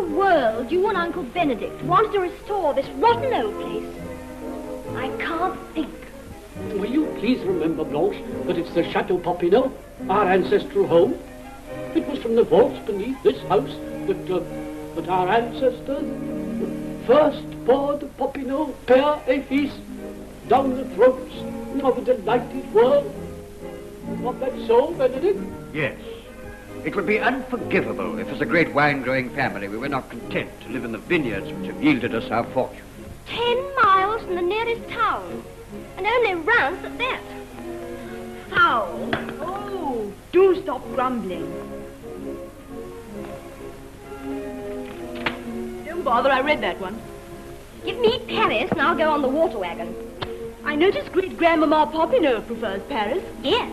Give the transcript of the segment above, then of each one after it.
the world you and Uncle Benedict wanted to restore this rotten old place? I can't think. Will you please remember, Blanche, that it's the Chateau Popinot, our ancestral home? It was from the vaults beneath this house that our ancestors first poured Popinot, Pierre et Fils, down the throats of a delighted world. Not that so, Benedict? Yes. It would be unforgivable if, as a great wine-growing family, we were not content to live in the vineyards which have yielded us our fortune. 10 miles from the nearest town, and only rants at that. Foul. Oh, do stop grumbling. Don't bother, I read that one. Give me Paris and I'll go on the water wagon. I noticed great-grandmama Popinot prefers Paris. Yes.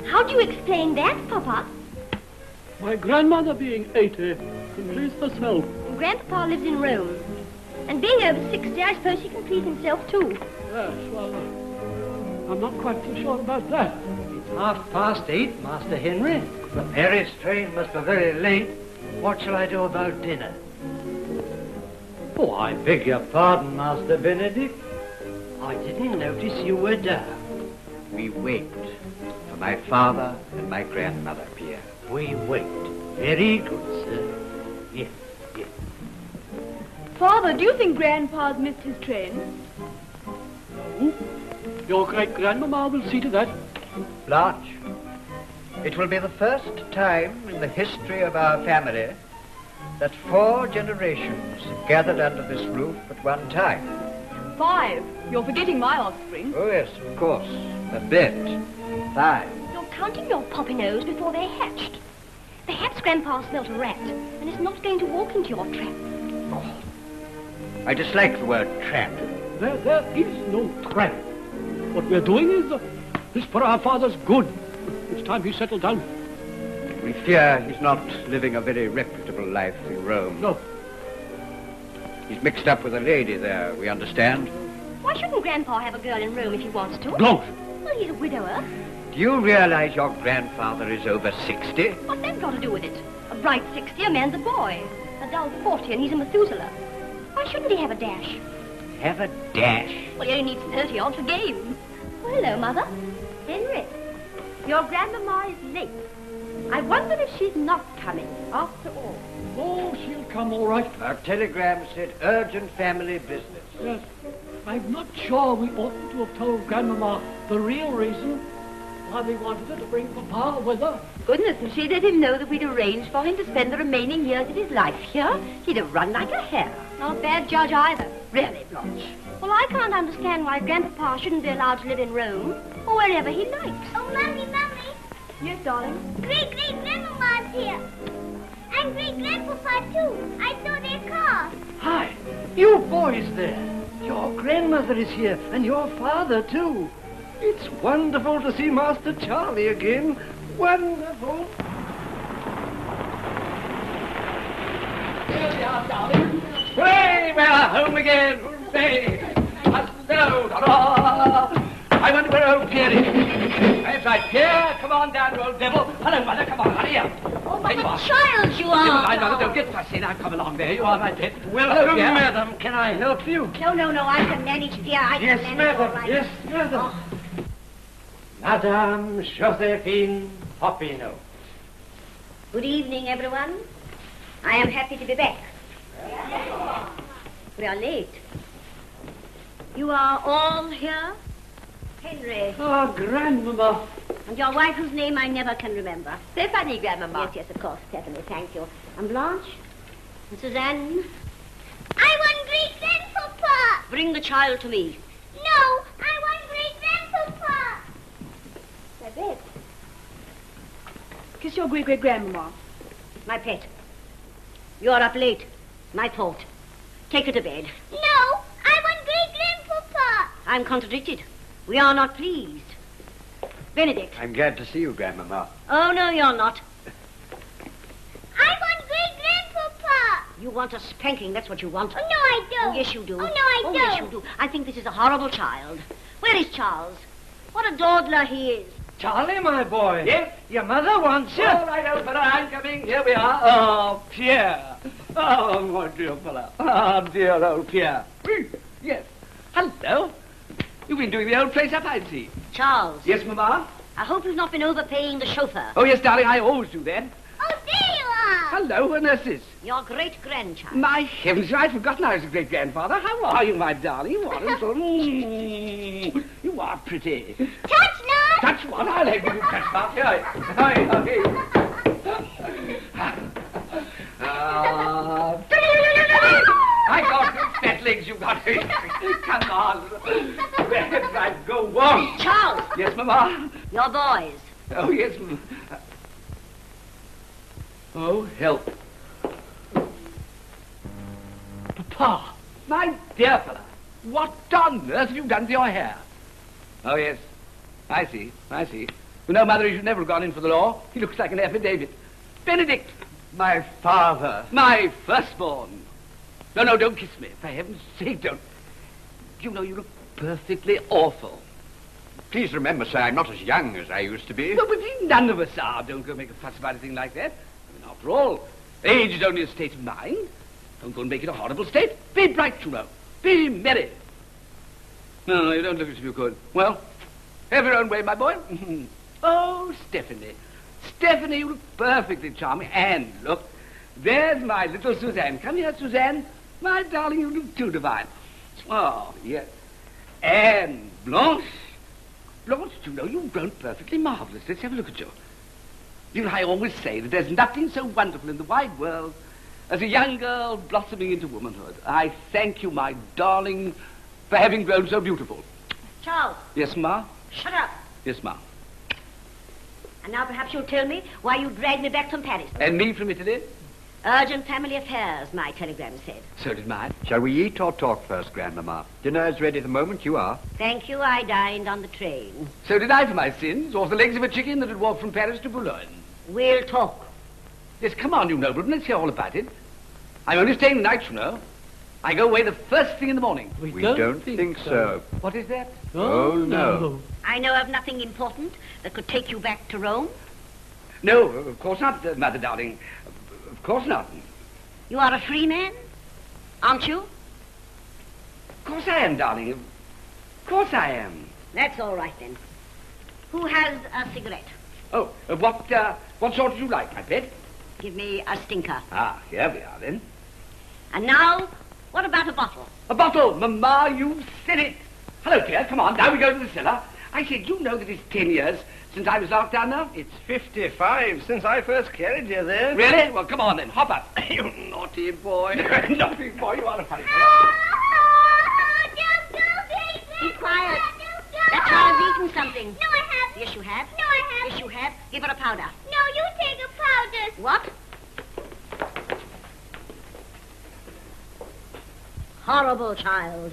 How do you explain that, Papa? My grandmother being 80 can please herself. And Grandpapa lives in Rome. And being over 60, I suppose he can please himself too. Yes, well, I'm not quite so sure about that. It's 8:30, Master Henry. The Paris train must be very late. What shall I do about dinner? Oh, I beg your pardon, Master Benedict. I didn't notice you were down. We wait for my father and my grandmother, Pierre. We wait. Very good, sir. Yes, yes. Father, do you think Grandpa's missed his train? No. Your great-grandmama will see to that. Blanche, it will be the first time in the history of our family that 4 generations have gathered under this roof at one time. 5. You're forgetting my offspring. Oh, yes, of course. A bit. 5. You're counting your Popinots before they're hatched. Perhaps Grandpa smelt a rat and is not going to walk into your trap. Oh, I dislike the word trap. There is no trap. What we're doing is for our father's good. It's time he settled down. We fear he's not living a very reputable life in Rome. No. He's mixed up with a lady there, we understand. Why shouldn't Grandpa have a girl in Rome if he wants to? Blanche! Well, he's a widower. Do you realize your grandfather is over 60? What's that got to do with it? A bright 60, a man's a boy. A dull 40, and he's a Methuselah. Why shouldn't he have a dash? Have a dash? Well, he only needs 30 odd for game. Well, hello, Mother. Henry, your grandmama is late. I wonder if she's not coming, after all. Oh, she'll come all right. Our telegram said urgent family business. Yes. I'm not sure we oughtn't to have told Grandmama the real reason why we wanted her to bring Papa with her. Goodness, and she let him know that we'd arranged for him to spend the remaining years of his life here. He'd have run like a hare. Not a bad judge either. Really, Blanche. Well, I can't understand why Grandpapa shouldn't be allowed to live in Rome or wherever he likes. Oh, Mummy. Yes, darling? Great-great-grandmama's here. And great-grandpapa, too. I saw their car. Hi, you boys there. Your grandmother is here, and your father, too. It's wonderful to see Master Charlie again. Wonderful. Here we are, darling. Hooray, we are home again. Hooray. Hello, ta-da. I wonder where old Pierre is. That's right, Pierre. Come on down, you old devil. Hello, Mother. Come on, hurry up. Oh, what There you a are. child you Never are. mind, Mother. Don't get fussy now. Come along there. You are, my pet. Welcome, Pierre. madam. Can I help you? No, I can manage, dear. I Yes, can manage all madam. right. Yes, madam. Madame Josephine Popinot. Good evening, everyone. I am happy to be back. We are late. You are all here? Henry. Ah, Grandmama. And your wife, whose name I never can remember. Stephanie, Grandmama. Yes, of course, Stephanie, thank you. And Blanche? And Suzanne? I want great-grandpapa! Bring the child to me. No, I want great-grandpapa! My bed. Kiss your great-great-grandmama. My pet. You're up late. My fault. Take her to bed. No, I want great-grandpapa! I'm contradicted. We are not pleased. Benedict. I'm glad to see you, Grandmama. Oh, no, you're not. I want great-grandpapa! You want a spanking, that's what you want. Oh, no, I don't. Oh, yes, you do. Oh, no, I don't. Yes, you do. I think this is a horrible child. Where is Charles? What a dawdler he is. Charlie, my boy. Yes? Your mother wants you. All right, old fellow, I'm coming. Here we are. Oh, Pierre. Oh, my dear fellow. Ah, dear old Pierre. Yes. Hello. You've been doing the old place up, I see. Charles. Yes, Mamma? I hope you've not been overpaying the chauffeur. Oh, yes, darling, I always do that. Oh, there you are. Hello, who on earth is? Your great-grandchild. My heavens, I'd forgotten I was a great-grandfather. How are you, my darling? You are so... you are pretty. Touch not. Touch what? I'll have you touch not. Here. I got good fat legs you got. Come on. Where's I go on? Charles. Yes, Mamma? Your boys. Oh, yes, Mamma. Oh, help. Papa. My dear fellow, what on earth have you done to your hair? Oh, yes. I see. You know, Mother, he should never have gone in for the law. He looks like an affidavit. Benedict. My father. My firstborn. No, don't kiss me. For heaven's sake, don't. You know, you look perfectly awful. Please remember, sir, I'm not as young as I used to be. No, but none of us are. Don't go make a fuss about a thing like that. I mean, after all, age is only a state of mind. Don't go and make it a horrible state. Be bright, you know. Be merry. No, you don't look as if you could. Well, have your own way, my boy. Oh, Stephanie. Stephanie, you look perfectly charming. And look, there's my little Suzanne. Come here, Suzanne. My darling, you look too divine. Oh, yes. And Blanche. Blanche, you know, you've grown perfectly marvelous. Let's have a look at you. You know, I always say that there's nothing so wonderful in the wide world as a young girl blossoming into womanhood. I thank you, my darling, for having grown so beautiful. Charles. Yes, Ma? Shut up. Yes, Ma. And now perhaps you'll tell me why you dragged me back from Paris. And me from Italy? Urgent family affairs, my telegram said. So did mine. Shall we eat or talk first, Grandmamma? Dinner is ready the moment you are. Thank you, I dined on the train. So did I for my sins, off the legs of a chicken that had walked from Paris to Boulogne. We'll talk. Yes, come on, you nobleman, let's hear all about it. I'm only staying the night, you know. I go away the first thing in the morning. We don't think so. What is that? Oh, no. I know of nothing important that could take you back to Rome. No, of course not, Mother darling. Of course not. You are a free man, aren't you? Of course I am, darling. Of course I am. That's all right, then. Who has a cigarette? Oh, what sort do you like, my pet? Give me a stinker. Ah, here we are, then. And now, what about a bottle? A bottle! Mamma, you said it! Hello, Pierre, come on, now we go to the cellar. I said, you know that it's 10 years since I was locked down now? It's 55 since I first carried you there. Really? Well, come on then, hop up. You naughty boy. Naughty boy, you are a funny boy. Be quiet. That child's eaten something. No, I haven't. Yes, you have. No, I haven't. Yes, you have. Give her a powder. No, you take a powder. What? Horrible child.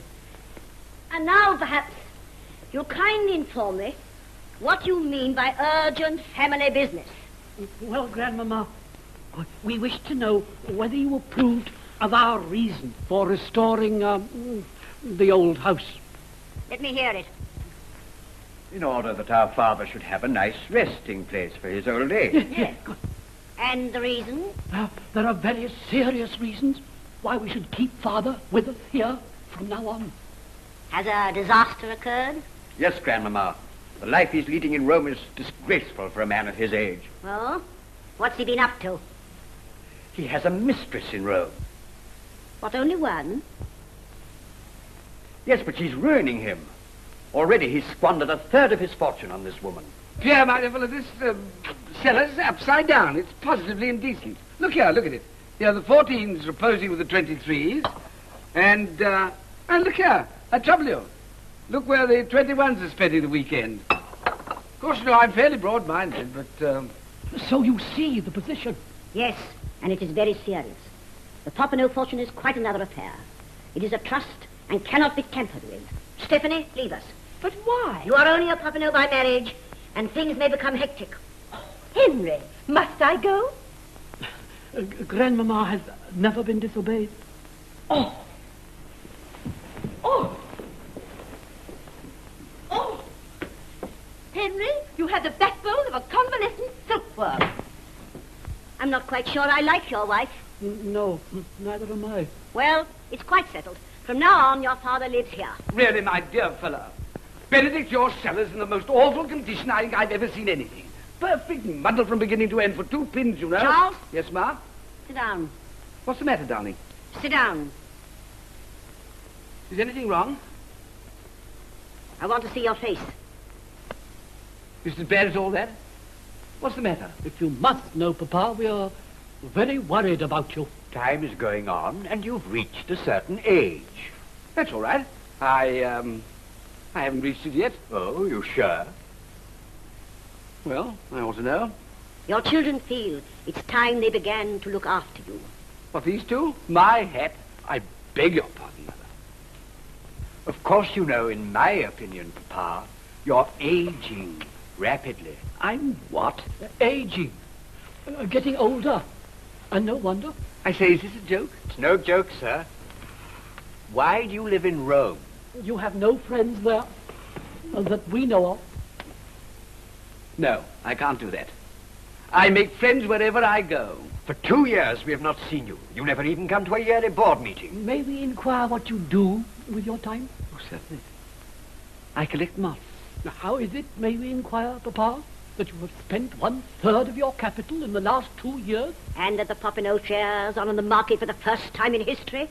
And now, perhaps, you'll kindly inform me what you mean by urgent family business. Well, Grandmamma, we wish to know whether you approved of our reason for restoring the old house. Let me hear it. In order that our father should have a nice resting place for his old age. Yes. And the reason? There are very serious reasons why we should keep Father with us here from now on. Has a disaster occurred? Yes, Grandmamma. The life he's leading in Rome is disgraceful for a man of his age. Well, what's he been up to? He has a mistress in Rome. What, only one? Yes, but she's ruining him. Already he's squandered a third of his fortune on this woman. Pierre, my dear fellow, this cellar's upside down. It's positively indecent. Look here, look at it. Here, the 14's reposing with the 23's. And look here, I trouble you. Look where the 21's are spending the weekend. Of course, you know, I'm fairly broad-minded, but... So you see the position. Yes, and it is very serious. The Popinot fortune is quite another affair. It is a trust and cannot be tampered with. Stephanie, leave us. But why? You are only a Popinot by marriage, and things may become hectic. Henry, must I go? Grandmamma has never been disobeyed. Oh! Henry, you have the backbone of a convalescent silkworm. I'm not quite sure I like your wife. No, neither am I. Well, it's quite settled. From now on, your father lives here. Really, my dear fellow. Benedict, your cellar's in the most awful condition I think I've ever seen anything. Perfect muddle from beginning to end for 2 pins, you know. Charles? Yes, Ma? Sit down. What's the matter, darling? Sit down. Is anything wrong? I want to see your face. Is it as bad as all that? What's the matter? If you must know, Papa, we are very worried about you. Time is going on, and you've reached a certain age. That's all right. I haven't reached it yet. Oh, you sure? Well, I ought to know. Your children feel it's time they began to look after you. What, these two? My hat? I beg your pardon, Mother. Of course, you know, in my opinion, Papa, you're aging rapidly. I'm what? Aging. Getting older. And no wonder. I say, is this a joke? It's no joke, sir. Why do you live in Rome? You have no friends there that we know of. No, I can't do that. I make friends wherever I go. For 2 years we have not seen you. You never even come to a yearly board meeting. May we inquire what you do with your time? Oh, certainly. I collect moths. Now, how is it, may we inquire, Papa, that you have spent 1/3 of your capital in the last 2 years? And that the Popinot shares are on the market for the first time in history?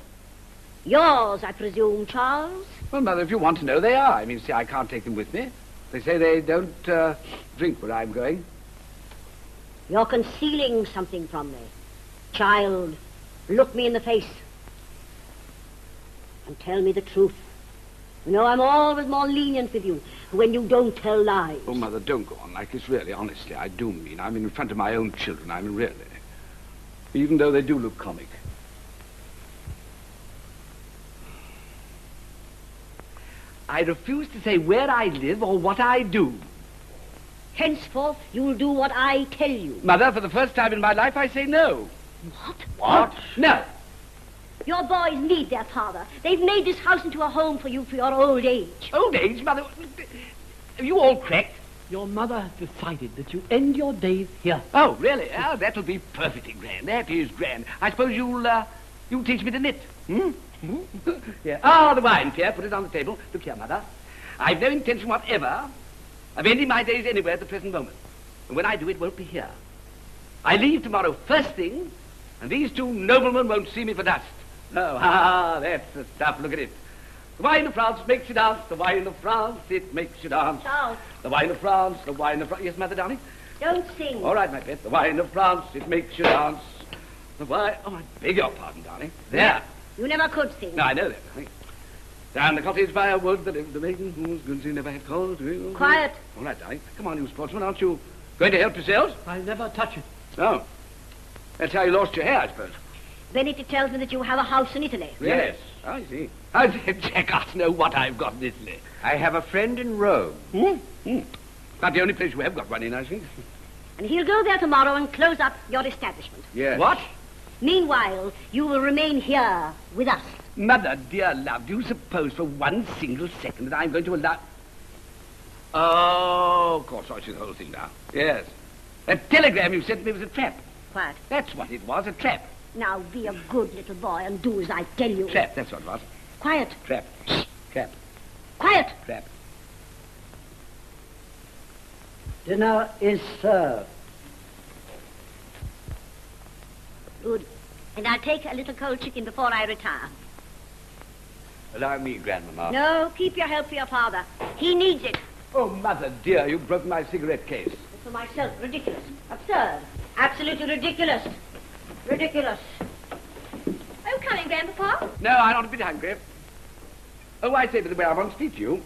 Yours, I presume, Charles? Well, Mother, if you want to know, they are. I mean, see, I can't take them with me. They say they don't drink where I'm going. You're concealing something from me. Child, look me in the face. And tell me the truth. You know, I'm always more lenient with you when you don't tell lies. Oh, Mother, don't go on like this, really. Honestly, I do mean. I'm in front of my own children. I mean, really. Even though they do look comic. I refuse to say where I live or what I do. Henceforth, you'll do what I tell you. Mother, for the first time in my life, I say no. What? What? No. Your boys need their father. They've made this house into a home for you for your old age. Old age, Mother? Are you all cracked? Your mother has decided that you end your days here. Oh, really? Oh, that'll be perfectly grand. That is grand. I suppose you'll teach me to knit. Hmm? Yeah. Ah, the wine, Pierre. Put it on the table. Look here, Mother. I've no intention whatever of ending my days anywhere at the present moment. And when I do, it won't be here. I leave tomorrow first thing, and these two noblemen won't see me for dust. No, that's the stuff. Look at it. The wine of France makes you dance. The wine of France, it makes you dance. Charles. The wine of France, the wine of France. Yes, Mother, darling? Don't sing. All right, my pet. The wine of France, it makes you dance. The wine... Oh, I beg your pardon, darling. There. You never could sing. No, I know that, darling. Down the cottage firewood, there lived the maiden whose good she never had cause. Quiet. All right, darling. Come on, you sportsman. Aren't you going to help yourselves? I never touch it. Oh. That's how you lost your hair, I suppose. Benedict tells me that you have a house in Italy. Really? Yes. Oh, I see. How did Jack us know what I've got in Italy? I have a friend in Rome. Not the only place you have got one in, I think. And he'll go there tomorrow and close up your establishment. Yes. What? Meanwhile, you will remain here with us. Mother, dear love, do you suppose for one single second that I'm going to allow... Oh, of course, I see the whole thing now. Yes. That telegram you sent me was a trap. Quiet. That's what it was, a trap. Now be a good little boy and do as I tell you. Trap, that's what it was. Quiet. Trap. Trap. Quiet. Trap. Dinner is served. Good. And I'll take a little cold chicken before I retire. Allow me, Grandmama. No, keep your help for your father. He needs it. Oh, Mother dear, you've broken my cigarette case. For myself, ridiculous. Absurd. Absolutely ridiculous. Ridiculous. Are you coming, Grandpapa? No, I'm not a bit hungry. Oh, I say, by the way, I want to speak to you.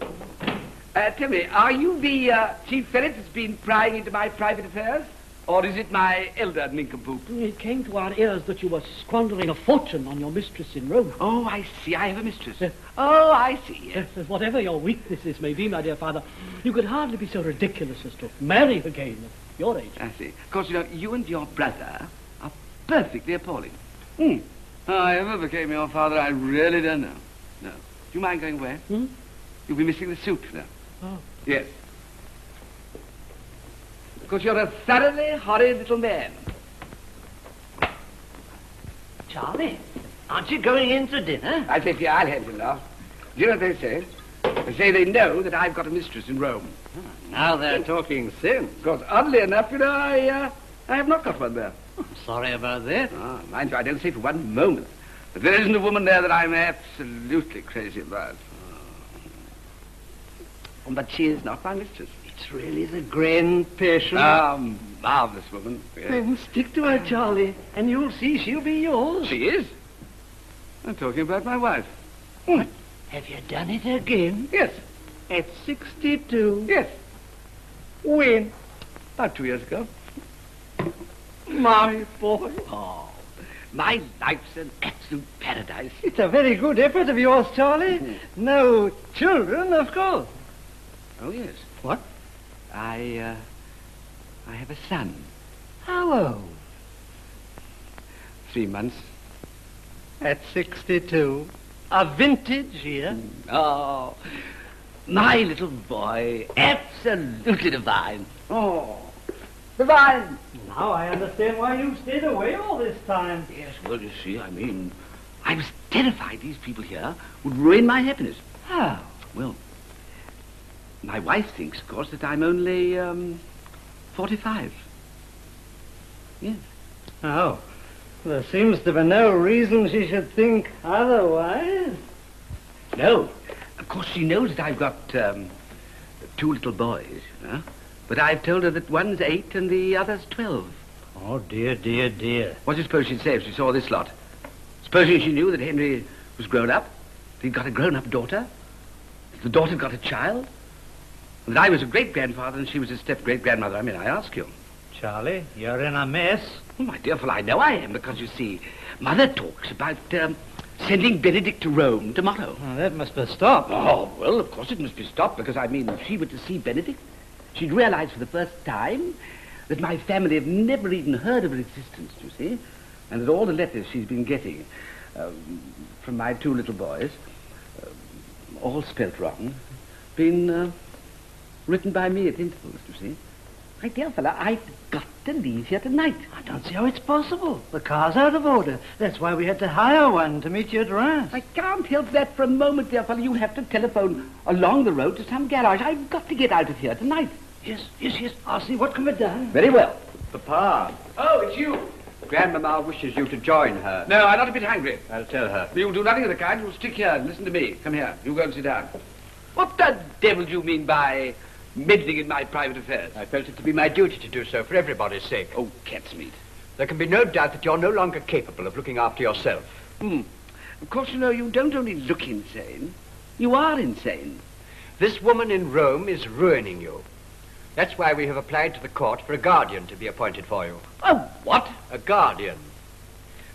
Tell me, are you the chief ferret that's been prying into my private affairs? Or is it my elder nincompoop? It came to our ears that you were squandering a fortune on your mistress in Rome. Oh, I see. I have a mistress. Oh, I see. Yes, whatever your weaknesses may be, my dear father, you could hardly be so ridiculous as to marry again at your age. I see. Of course, you know, you and your brother are perfectly appalling. Oh, I ever became your father, I really don't know. No. Do you mind going away? You'll be missing the soup now. Oh. Yes. Because you're a thoroughly horrid little man. Charlie, aren't you going in to dinner? I say, Pierre, I'll have you now. Do you know what they say? They say they know that I've got a mistress in Rome. Now they're talking sin. Because oddly enough, you know, I have not got one there. I'm sorry about that. Mind you, I don't say for one moment that there isn't a woman there that I'm absolutely crazy about. But she is not my mistress. It's really the grand passion. Marvellous woman. Yes. Then stick to her, Charlie, and you'll see she'll be yours. She is? I'm talking about my wife. What? Have you done it again? Yes. At 62? Yes. When? About 2 years ago. My boy. Oh, my life's an absolute paradise. It's a very good effort of yours, Charlie. No children, of course. Oh, yes. What? I have a son. How old? 3 months. At 62. A vintage year. Oh, my little boy. Absolutely divine. Oh, divine. Now I understand why you stayed away all this time. Yes, well, you see, I was terrified these people here would ruin my happiness. How? Well, my wife thinks, of course, that I'm only, 45. Yes. Oh, there seems to be no reason she should think otherwise. No. Of course, she knows that I've got, 2 little boys, you know. But I've told her that one's 8 and the other's 12. Oh, dear, dear, dear. What do you suppose she'd say if she saw this lot? Supposing she knew that Henry was grown up, that he'd got a grown-up daughter, that the daughter got a child, and that I was a great-grandfather and she was a step-great-grandmother. I mean, I ask you. Charlie, you're in a mess. Oh, my dear fellow, I know I am, because, you see, Mother talks about, sending Benedict to Rome tomorrow. Oh, that must be stopped. Oh, well, of course it must be stopped, because, I mean, if she were to see Benedict, she'd realize for the first time that my family have never even heard of her existence, you see, and that all the letters she's been getting from my 2 little boys, all spelt wrong, been written by me at intervals, you see. My dear fellow, I've got to leave here tonight. I don't see how it's possible. The car's out of order. That's why we had to hire one to meet you at Reims. I can't help that for a moment, dear fellow. You have to telephone along the road to some garage. I've got to get out of here tonight. Yes. I'll see what can be done. Very well. Papa. Oh, it's you. Grandmama wishes you to join her. No, I'm not a bit hungry. I'll tell her. You'll do nothing of the kind. You'll stick here and listen to me. Come here. You go and sit down. What the devil do you mean by meddling in my private affairs? I felt it to be my duty to do so for everybody's sake. Oh, cat's meat. There can be no doubt that you're no longer capable of looking after yourself. Of course, you know, you don't only look insane. You are insane. This woman in Rome is ruining you. That's why we have applied to the court for a guardian to be appointed for you. Oh, what? A guardian.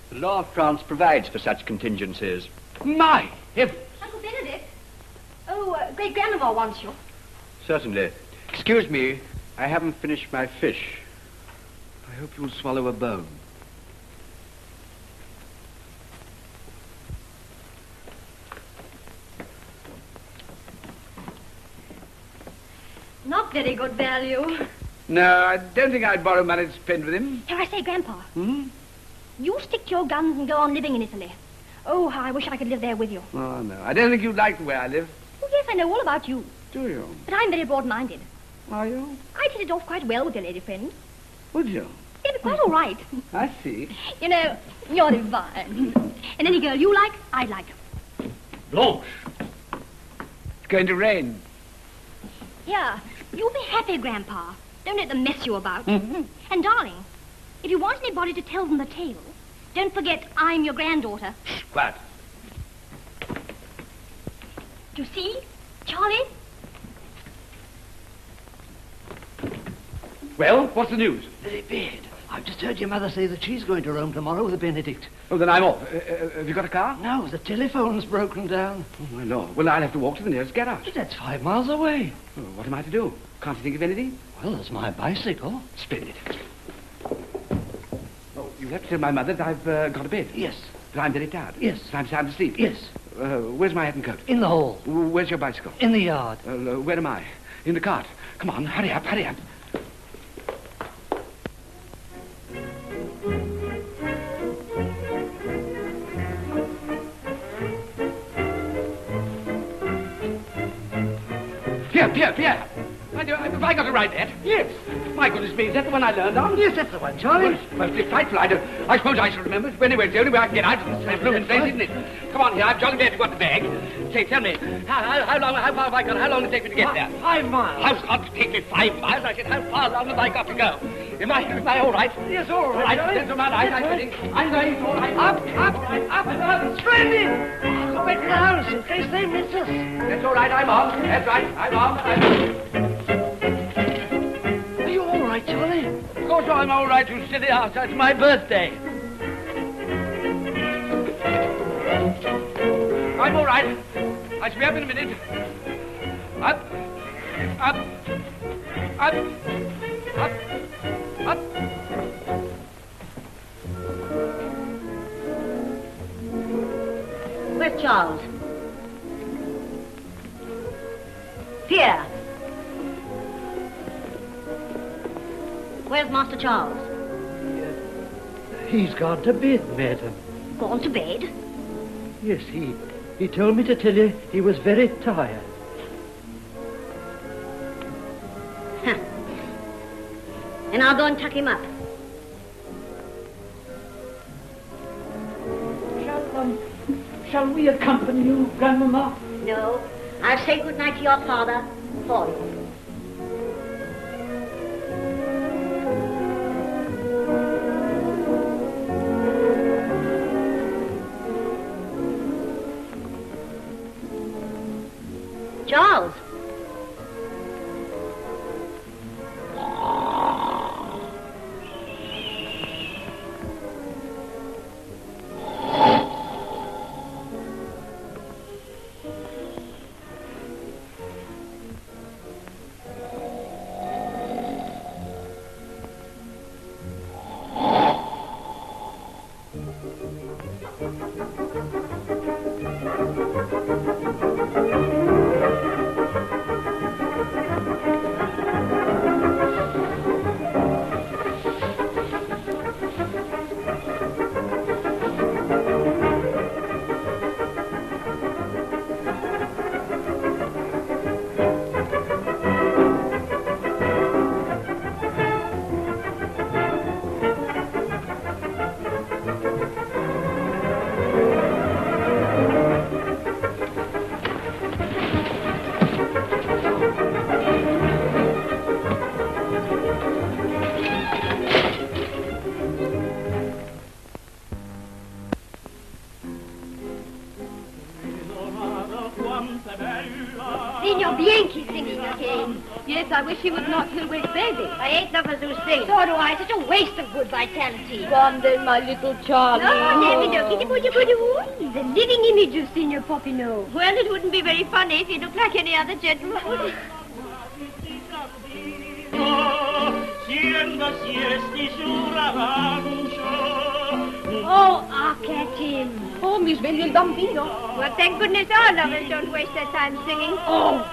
The law of France provides for such contingencies. My heavens. Uncle Benedict. Oh, great-grandmama wants you. Certainly. Excuse me, I haven't finished my fish. I hope you'll swallow a bone. Not very good value. No, I don't think I'd borrow money to spend with him. Here, I say, Grandpa. You stick to your guns and go on living in Italy. Oh, how I wish I could live there with you. Oh, no. I don't think you'd like the way I live. Oh, yes, I know all about you. Do you? But I'm very broad-minded. Are you? I'd hit it off quite well with your lady friend. Would you? It'd be quite all right. I see. You know, you're divine. And any girl you like, I'd like. Blanche. It's going to rain. Here, you be happy, Grandpa. Don't let them mess you about. And, darling, if you want anybody to tell them the tale, don't forget I'm your granddaughter. Shh, quiet. Do you see, Charlie? Well, what's the news? Very bad. I've just heard your mother say that she's going to Rome tomorrow with Benedict. Oh, then I'm off. Have you got a car? No, the telephone's broken down. Oh, my Lord. Well, I'll have to walk to the nearest garage. But that's 5 miles away. Oh, what am I to do? Can't you think of anything? Well, there's my bicycle. Splendid. Oh, you'll have to tell my mother that I've got a bed. Yes. That I'm very tired. Yes. That I'm sound asleep. Yes. Where's my hat and coat? In the hall. Where's your bicycle? In the yard. Where am I? In the cart. Come on, hurry up, hurry up. Pierre. Have I got it right, Ed? Yes. My goodness me, is that the one I learned on? Yes, that's the one, Charlie. Well, it's frightful. I suppose I shall remember it. Anyway, it's the only way I can get out of this blooming place, isn't it? Come on here, I'm jolly glad you got the bag. Say, tell me, how far have I got? How long did it take me to get there? 5 miles. How's it got to take me 5 miles? I said, how far long have I got to go? Am I all right? Yes, all right. All right, gentlemen, I'm ready. I'm ready. All right. Up. Splendid. Go back to the house in case they miss us. That's all right, I'm on. That's right, I'm on. Are you all right, Charlie? Of course I'm all right, you silly ass. That's my birthday. I'm all right. I shall be up in a minute. Up. Where's Charles? Pierre. Where's Master Charles? He's gone to bed, madam. Gone to bed? Yes, he told me to tell you he was very tired. Huh. And I'll go and tuck him up. Shall we accompany you, Grandmama? No. I'll say good night to your father for you. Charles. Yes, I wish he would not. He'll wake baby. I ain't nothing to sing. So do I. Such a waste of good vitality. Come then, my little Charlie. The living image of Signor Popinot. Well, it wouldn't be very funny if he looked like any other gentleman. Oh, look at him. Oh, Miss William Bambino. Well, thank goodness our lovers don't waste their time singing. Oh.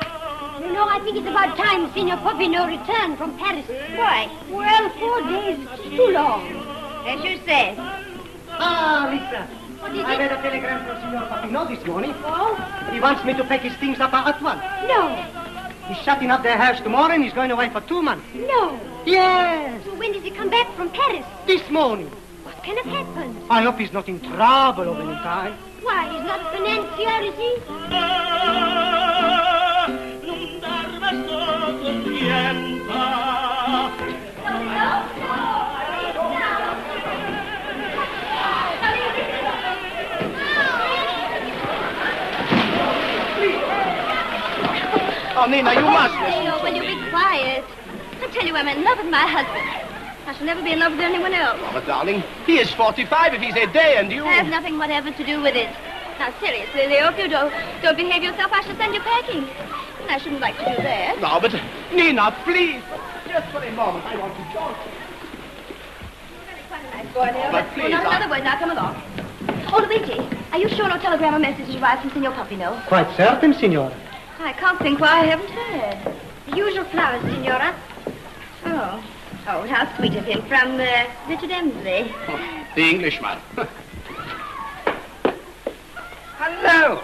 You know, I think it's about time Signor Popinot returned from Paris. Why? Well, 4 days is too long. As you say. Ah, Lisa. What is I it? read a telegram from Signor Popinot this morning. Oh? He wants me to pack his things up at once. No. He's shutting up their house tomorrow and he's going away for 2 months. No. Yes. So when does he come back from Paris? This morning. What can have happened? I hope he's not in trouble over any time. Why, he's not a financier, is he? Oh, Nina, you must listen. Oh, will you be quiet? I tell you, I'm in love with my husband. I shall never be in love with anyone else. Oh, but darling, he is 45 if he's a day and you... I have nothing whatever to do with it. Now, seriously, Leo, if you don't behave yourself, I shall send you packing. And I shouldn't like to do that. No, but Nina, please. Just for a moment, I want to talk. Quite a nice boy, Leo. But please, not another word. Now, come along. Oh, Luigi, are you sure no telegram or message has arrived from Signor Popinot? Quite certain, Signora. I can't think why I haven't heard. The usual flowers, Signora. Oh, how sweet of him. From Richard Emsley. Oh, the Englishman. Hello.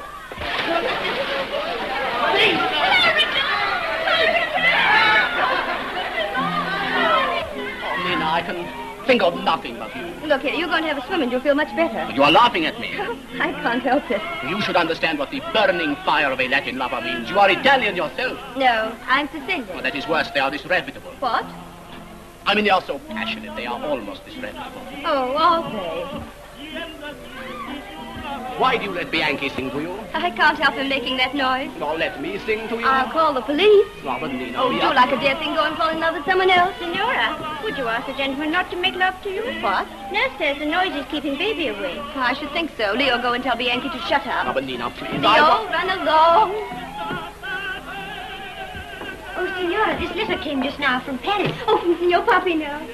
think of nothing but you. Look here, you're going to have a swim and you'll feel much better. But you are laughing at me. I can't help it. You should understand what the burning fire of a Latin lover means. You are Italian yourself. No, I'm Sicilian. Well, that is worse. They are disreputable. What? I mean, they are so passionate. They are almost disreputable. Oh, are they? Why do you let Bianchi sing to you? I can't help him making that noise. Or let me sing to you? I'll call the police. Robert Nino. Oh, do like a dear thing go and fall in love with someone else. Senora, would you ask the gentleman not to make love to you? What? Nurse says the noise is keeping baby away. I should think so. Leo, go and tell Bianchi to shut up. Robert Nino, please. Leo, run along. Oh, Senora, this letter came just now from Paris. Oh, from Signor Popinot.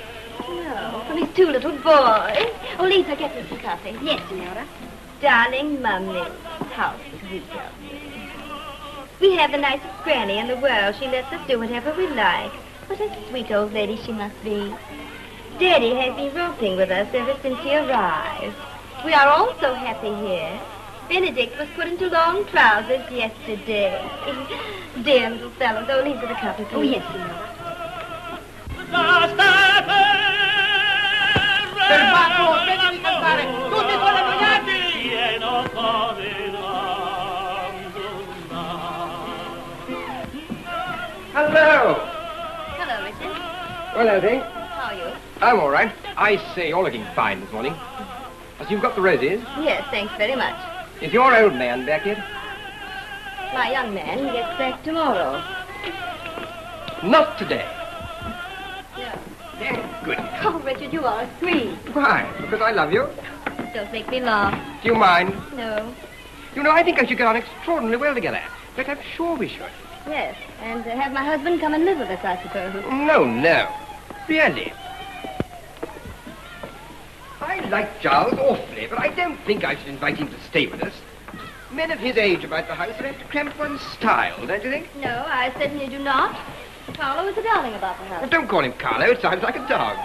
No, from his two little boys. Oh, Lisa, get me some coffee. Yes, Senora. Darling Mummy, how sweet of you. We have the nicest granny in the world. She lets us do whatever we like. What a sweet old lady she must be. Daddy has been romping with us ever since he arrived. We are all so happy here. Benedict was put into long trousers yesterday. Dear little fellow. Oh, Lisa, the coffee, please. Oh, yes, Senora. Hello. Hello, Richard. Well, Elsie. How are you? I'm all right. I say, you're looking fine this morning. So you've got the roses? Yes, thanks very much. Is your old man back yet? My young man, he gets back tomorrow. Not today. Yeah. Good. Oh, Richard, you are a sweet. Why? Because I love you? Don't make me laugh. Do you mind? No. You know, I think I should get on extraordinarily well together. In fact, I'm sure we should. Yes, and have my husband come and live with us, I suppose. No. Really. I like Charles awfully, but I don't think I should invite him to stay with us. Men of his age about the house are apt to cramp one's style, don't you think? No, I certainly do not. Carlo is a darling about the house. Well, don't call him Carlo. It sounds like a dog.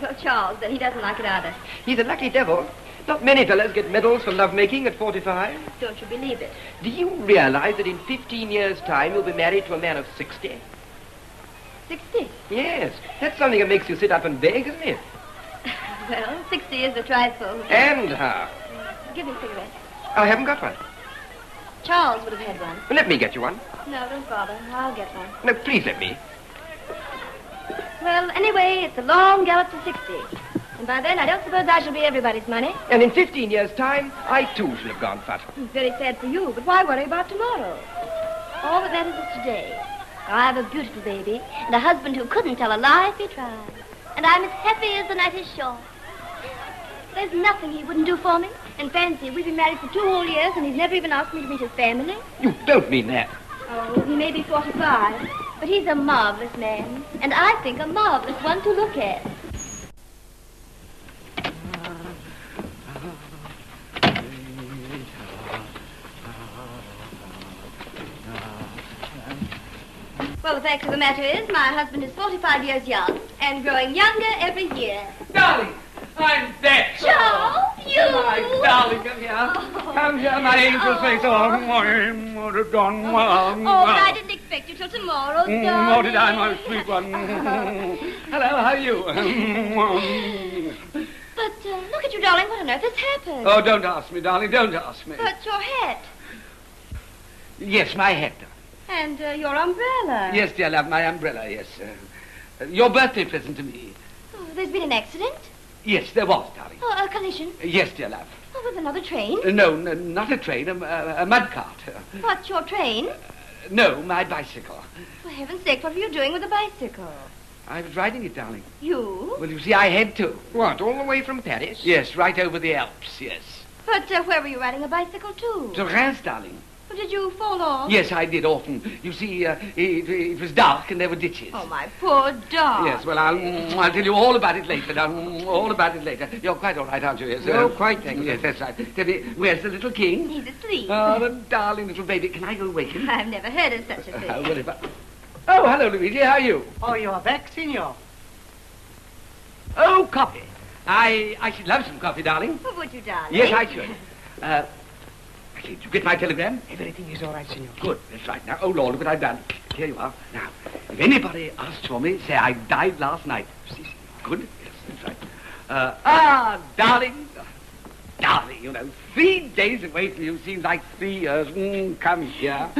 Well, Charles, then he doesn't like it either. He's a lucky devil. Not many fellows get medals for lovemaking at 45. Don't you believe it? Do you realize that in 15 years' time you'll be married to a man of 60? 60? Yes. That's something that makes you sit up and beg, isn't it? Well, 60 is a trifle. And how? Give me a cigarette. I haven't got one. Charles would have had one. Well, let me get you one. No, don't bother. I'll get one. No, please let me. Well, anyway, it's a long gallop to 60. And by then, I don't suppose I shall be everybody's money. And in 15 years' time, I too shall have gone fat. It's very sad for you, but why worry about tomorrow? All that matters is today. I have a beautiful baby and a husband who couldn't tell a lie if he tried. And I'm as happy as the night is short. There's nothing he wouldn't do for me. And fancy, we've been married for 2 whole years and he's never even asked me to meet his family. You don't mean that. Oh, he may be 45, but he's a marvelous man. And I think a marvelous one to look at. Well, the fact of the matter is, my husband is 45 years young and growing younger every year. Darling, I'm back. Charles, you! My darling, come here. Oh. Come here, my angel face. Oh, would have gone well. Oh, but I didn't expect you till tomorrow, darling. Nor did I, my sweet one. Hello, how are you? But look at you, darling. What on earth has happened? Oh, don't ask me, darling. Don't ask me. But your hat. Yes, my hat. And your umbrella. Yes, dear love, my umbrella, yes. Your birthday present to me. Oh, there's been an accident? Yes, there was, darling. Oh, a collision? Yes, dear love. Oh, with another train? No, not a train, a mud cart. What's your train? No, my bicycle. For heaven's sake, what were you doing with a bicycle? I was riding it, darling. You? Well, you see, I had to. What, all the way from Paris? Yes, right over the Alps, yes. But where were you riding a bicycle to? To Reims, darling. Well, did you fall off? Yes, I did often. You see, it was dark and there were ditches. Oh, my poor dog. Yes, well, I'll tell you all about it later, darling. All about it later. You're quite all right, aren't you? Yes, No, quite, thank you. Yes, that's right. Tell me, where's the little king? He's asleep. Oh, the darling little baby. Can I go wake him? I've never heard of such a thing. Oh, hello, Luigi. How are you? Oh, you are back, Signor. Oh, coffee. I should love some coffee, darling. Well, would you, darling? Yes, I should. Did you get my telegram? Everything is all right, Signor. Good, that's right. Now, oh, Lord, look what I've done. Here you are. Now, if anybody asks for me, say I died last night. See, good? Yes, that's right. Darling. Darling, you know, 3 days away from you seems like 3 years. Come here.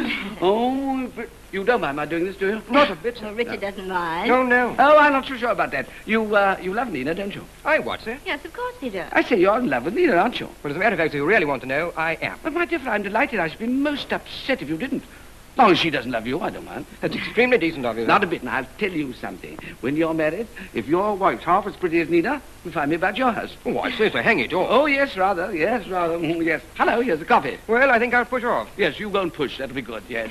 Oh, but you don't mind my doing this, do you? Not a bit. Well, Richard doesn't mind. No, no. Oh, I'm not so sure about that. You love Nina, don't you? I what, sir? Yes, of course he does. I say you're in love with Nina, aren't you? Well, as a matter of fact, if you really want to know, I am. But my dear friend, I'm delighted. I should be most upset if you didn't. As long as she doesn't love you, I don't mind. That's extremely decent of you. Not a bit. Now, I'll tell you something. When you're married, if your wife's half as pretty as Nina, you'll find me about yours. Oh, I say so. Hang it all. Oh, yes, rather. Yes, rather. Yes. Hello, here's the coffee. Well, I think I'll push off. Yes, you won't push. That'll be good, yes.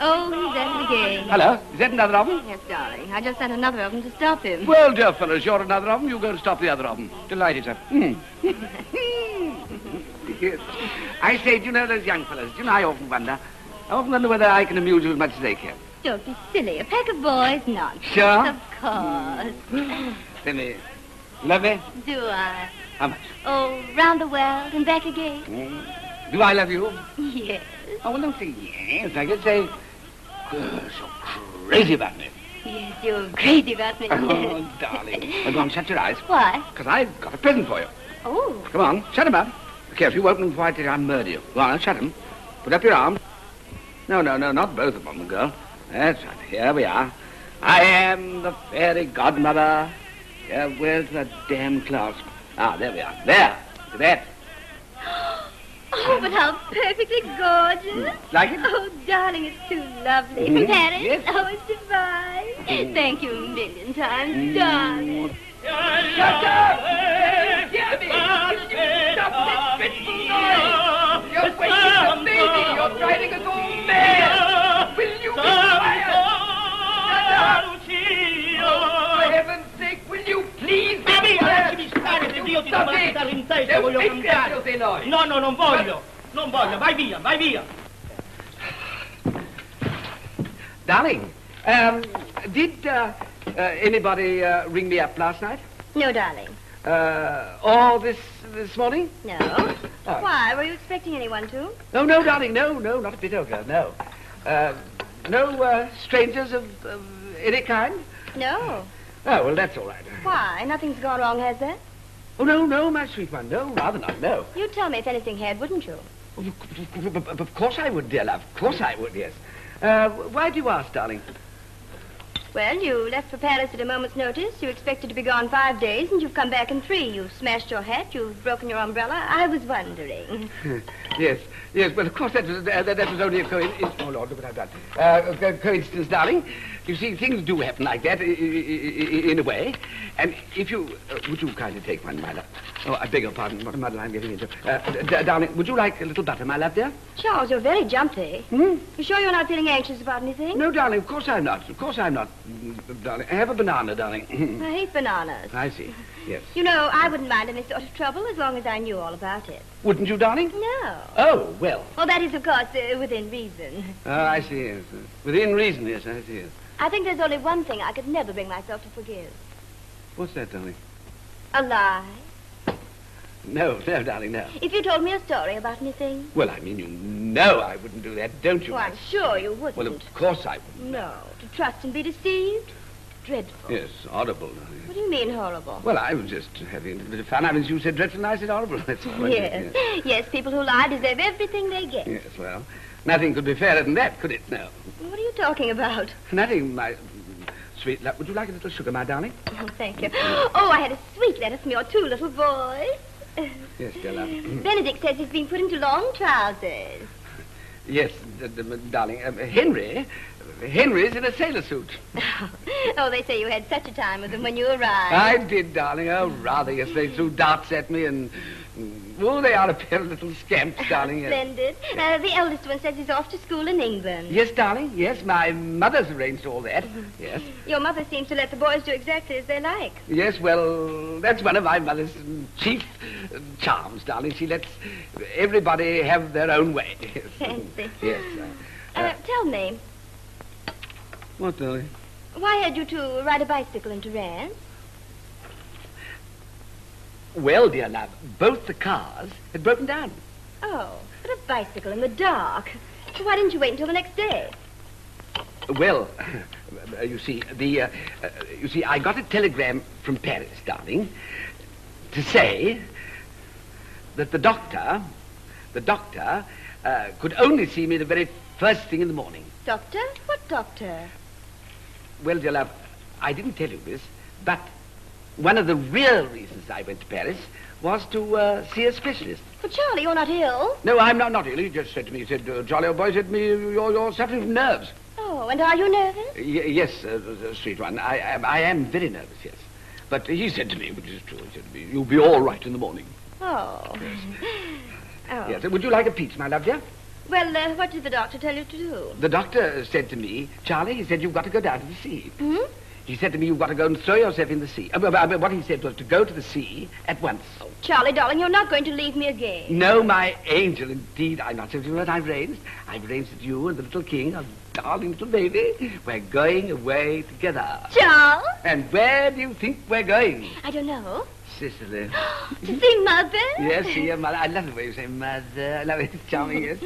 Oh, he's at it again. Hello, is that another of them? Yes, darling. I just sent another of them to stop him. Well, dear fellows, you're another of them. You go and stop the other of them. Delighted, sir. Yes. I say, do you know those young fellows? Do you know, I often wonder whether I can amuse you as much as they can. Don't be silly. A pack of boys? Nonsense. Sure? Of course. Tell me, love me? Do I? How much? Oh, round the world and back again? Do I love you? Yes. Oh, well, don't say yes. I could say, you're so crazy about me. Yes, you're crazy about me. Oh, darling. Well, go on, shut your eyes. Why? Because I've got a present for you. Oh. Come on, shut them up. Be careful, you open them before I tell you I'll murder you. Go on, shut them. Put up your arms. No, not both of them, girl. That's right, here we are. I am the fairy godmother. Here, where's the damn clasp? Ah, there we are. There, look at that. Oh, but how perfectly gorgeous. Like it? Oh, darling, it's too lovely. From Paris? Yes. Oh, it's divine. Thank you a million times, darling. Shut up! Hear me! Stop this dreadful noise! You're waking the baby! You're driving us all mad! Will you be quiet? Shut up! Oh, for heaven's sake, will you please be quiet? Lasciami stare, se Dio ti dà una chitarra in testa, voglio cantare. No, non voglio. Non voglio, vai via. Darling, did anybody ring me up last night? No, darling. Or this morning? No. Oh. Why? Were you expecting anyone to? No, darling, no, not a bit, Olga, no. No strangers of any kind? No. Oh, well, that's all right. Why? Nothing's gone wrong, has there? Oh, no, my sweet one, no, rather not, no. You'd tell me if anything had, wouldn't you? Of course I would, dear love, of course I would, yes. Why do you ask, darling? Well, you left for Paris at a moment's notice. You expected to be gone 5 days, and you've come back in 3. You've smashed your hat. You've broken your umbrella. I was wondering. Yes. Well, of course, that was only a coincidence. Oh, Lord, look what I've done. Coincidence, darling. You see, things do happen like that, in a way. And if you... would you kindly take one, my love? Oh, I beg your pardon. What a muddle I'm getting into. Darling, would you like a little butter, my love, dear? Charles, you're very jumpy. You sure you're not feeling anxious about anything? No, darling, of course I'm not. Darling. Have a banana, darling. I hate bananas. I see, yes. You know, I wouldn't mind any sort of trouble as long as I knew all about it. Wouldn't you, darling? No. Oh, well. Well, that is, of course, within reason. Oh, I see, yes. Within reason, yes, I see, yes. I think there's only one thing I could never bring myself to forgive. What's that, darling? A lie. No, darling, no. If you told me a story about anything. Well, I mean, you know I wouldn't do that, don't you? Oh, I'm sure you wouldn't. Well, of course I wouldn't. No, to trust and be deceived? Dreadful. Yes, horrible, darling. What do you mean, horrible? Well, I was just having a bit of fun. I mean, you said dreadful, and I said horrible. That's all. Yes. Yes, people who lie deserve everything they get. Yes, well, nothing could be fairer than that, could it? No. What are you talking about? Nothing, my sweet love. Would you like a little sugar, my darling? Oh, thank you. Oh, I had a sweet letter from your 2 little boys. Yes, dear love. Benedict says he's been put into long trousers. Yes, darling. Henry's in a sailor suit. Oh, they say you had such a time with them when you arrived. I did, darling. Oh, rather. Yes, they threw darts at me and... Oh, they are a pair of little scamps, darling. Yes. Splendid. The eldest one says he's off to school in England. Yes, darling. Yes, my mother's arranged all that. Yes. Your mother seems to let the boys do exactly as they like. Yes, well, that's one of my mother's chief charms, darling. She lets everybody have their own way. Yes. Fancy. Yes. Tell me. What, darling? Why had you to ride a bicycle into Rance? Well, dear love, both the cars had broken down. Oh, but a bicycle in the dark. So why didn't you wait until the next day? Well, you see, I got a telegram from Paris, darling, to say that the doctor could only see me the very first thing in the morning. Doctor? What doctor? Well, dear love, I didn't tell you this, but one of the real reasons I went to Paris was to see a specialist. But Charlie, you're not ill. No, I'm not ill. He just said to me, he said, Charlie, old boy, said to me, you're suffering from nerves. Oh, and are you nervous? Yes, sweet one. I am very nervous, yes. But he said to me, which is true, he said to me, you'll be all right in the morning. Oh. Yes. Oh. Yes. Would you like a peach, my love, dear? Well, what did the doctor tell you to do? The doctor said to me, Charlie, he said, you've got to go down to the sea. Hmm? He said to me, you've got to go and throw yourself in the sea. What he said was to go to the sea at once. Oh, Charlie, darling, you're not going to leave me again. No, my angel, indeed, I'm not. So you know what I've arranged? I've arranged that you and the little king, a darling little baby, we're going away together. Charles? And where do you think we're going? I don't know. Sicily. To see Mother? Yes, see your mother. I love the way you say mother. I love it. It's charming, yes.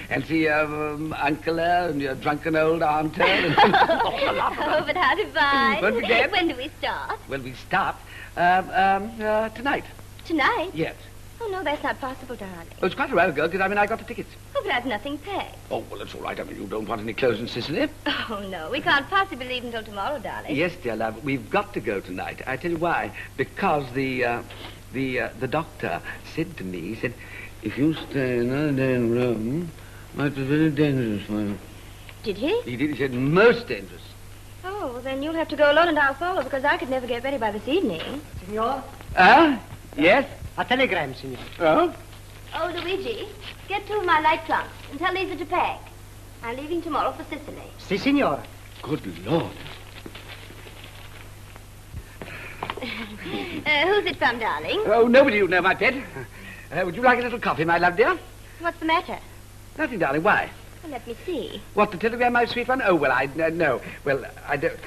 And see your uncle and your drunken old aunt. Oh, but how divine. Won't forget. When do we start? Well, we start tonight. Tonight? Yes. Oh, no, that's not possible, darling. Oh, it's quite a while ago, because, I got the tickets. Oh, but I've nothing packed. Oh, well, that's all right. I mean, you don't want any clothes in Sicily? Oh, no, we can't possibly leave until tomorrow, darling. Yes, dear love, we've got to go tonight. I tell you why. Because the doctor said to me, he said, if you stay another day in Rome, it might be very dangerous for you. Did he? He did. He said, most dangerous. Oh, well, then you'll have to go alone and I'll follow, because I could never get ready by this evening. Signor? Yes? A telegram, signor. Oh? Oh, Luigi, get two of my light trunks and tell Lisa to pack. I'm leaving tomorrow for Sicily. Si, signora. Good Lord. Who's it from, darling? Oh, nobody you know, my pet. Would you like a little coffee, my love, dear? What's the matter? Nothing, darling. Why? Well, let me see. What, the telegram, my sweet one? Oh, well, no. Well, I don't...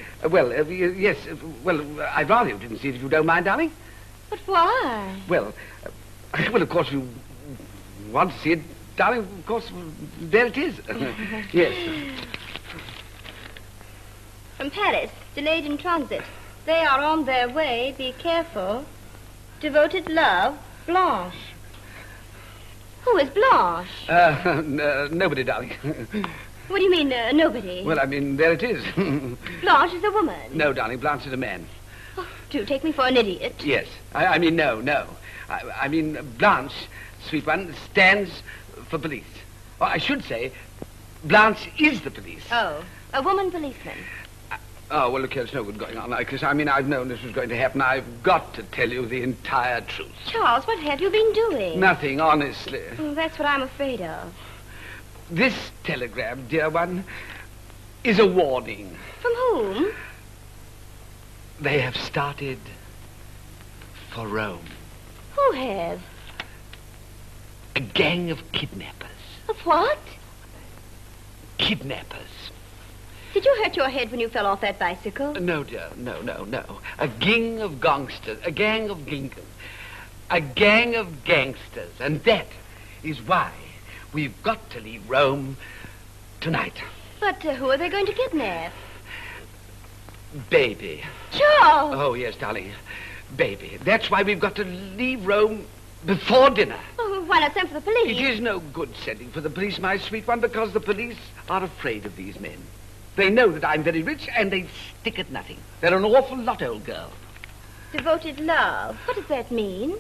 yes. Well, I'd rather you didn't see it if you don't mind, darling. But why? Well, of course, you want to see it, darling. Of course, there it is. Yes. From Paris, delayed in transit. They are on their way. Be careful. Devoted love, Blanche. Who is Blanche? Nobody, darling. What do you mean, nobody? Well, I mean, there it is. Blanche is a woman. No, darling, Blanche is a man. Oh, do take me for an idiot. Yes. I mean, no. I mean, Blanche, sweet one, stands for police. Or I should say, Blanche is the police. Oh, a woman policeman. Oh, well, look, there's no good going on like this. I mean, I've known this was going to happen. I've got to tell you the entire truth. Charles, what have you been doing? Nothing, honestly. Oh, that's what I'm afraid of. This telegram, dear one, is a warning. From whom? They have started for Rome. Who have? A gang of kidnappers. Of what? Kidnappers. Did you hurt your head when you fell off that bicycle? No, dear, no. A gang of gangsters, a gang of gangsters, and that is why we've got to leave Rome tonight. But who are they going to kidnap? Baby. Charles! Oh, yes, darling. Baby. That's why we've got to leave Rome before dinner. Oh, why not send for the police? It is no good sending for the police, my sweet one, because the police are afraid of these men. They know that I'm very rich, and they stick at nothing. They're an awful lot, old girl. Devoted love. What does that mean?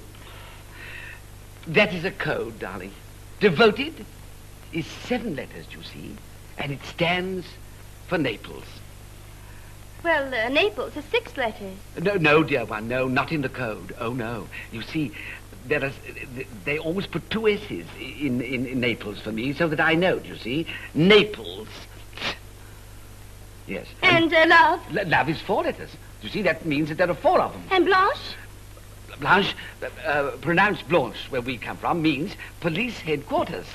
That is a code, darling. Devoted is 7 letters, you see, and it stands for Naples. Well, Naples is 6 letters. No, dear one, no, not in the code. Oh, no. You see, they always put 2 S's in Naples for me, so that I know, you see. Naples. Yes. And love? Love is 4 letters. You see, that means that there are 4 of them. And Blanche? Blanche, pronounced Blanche, where we come from, means police headquarters.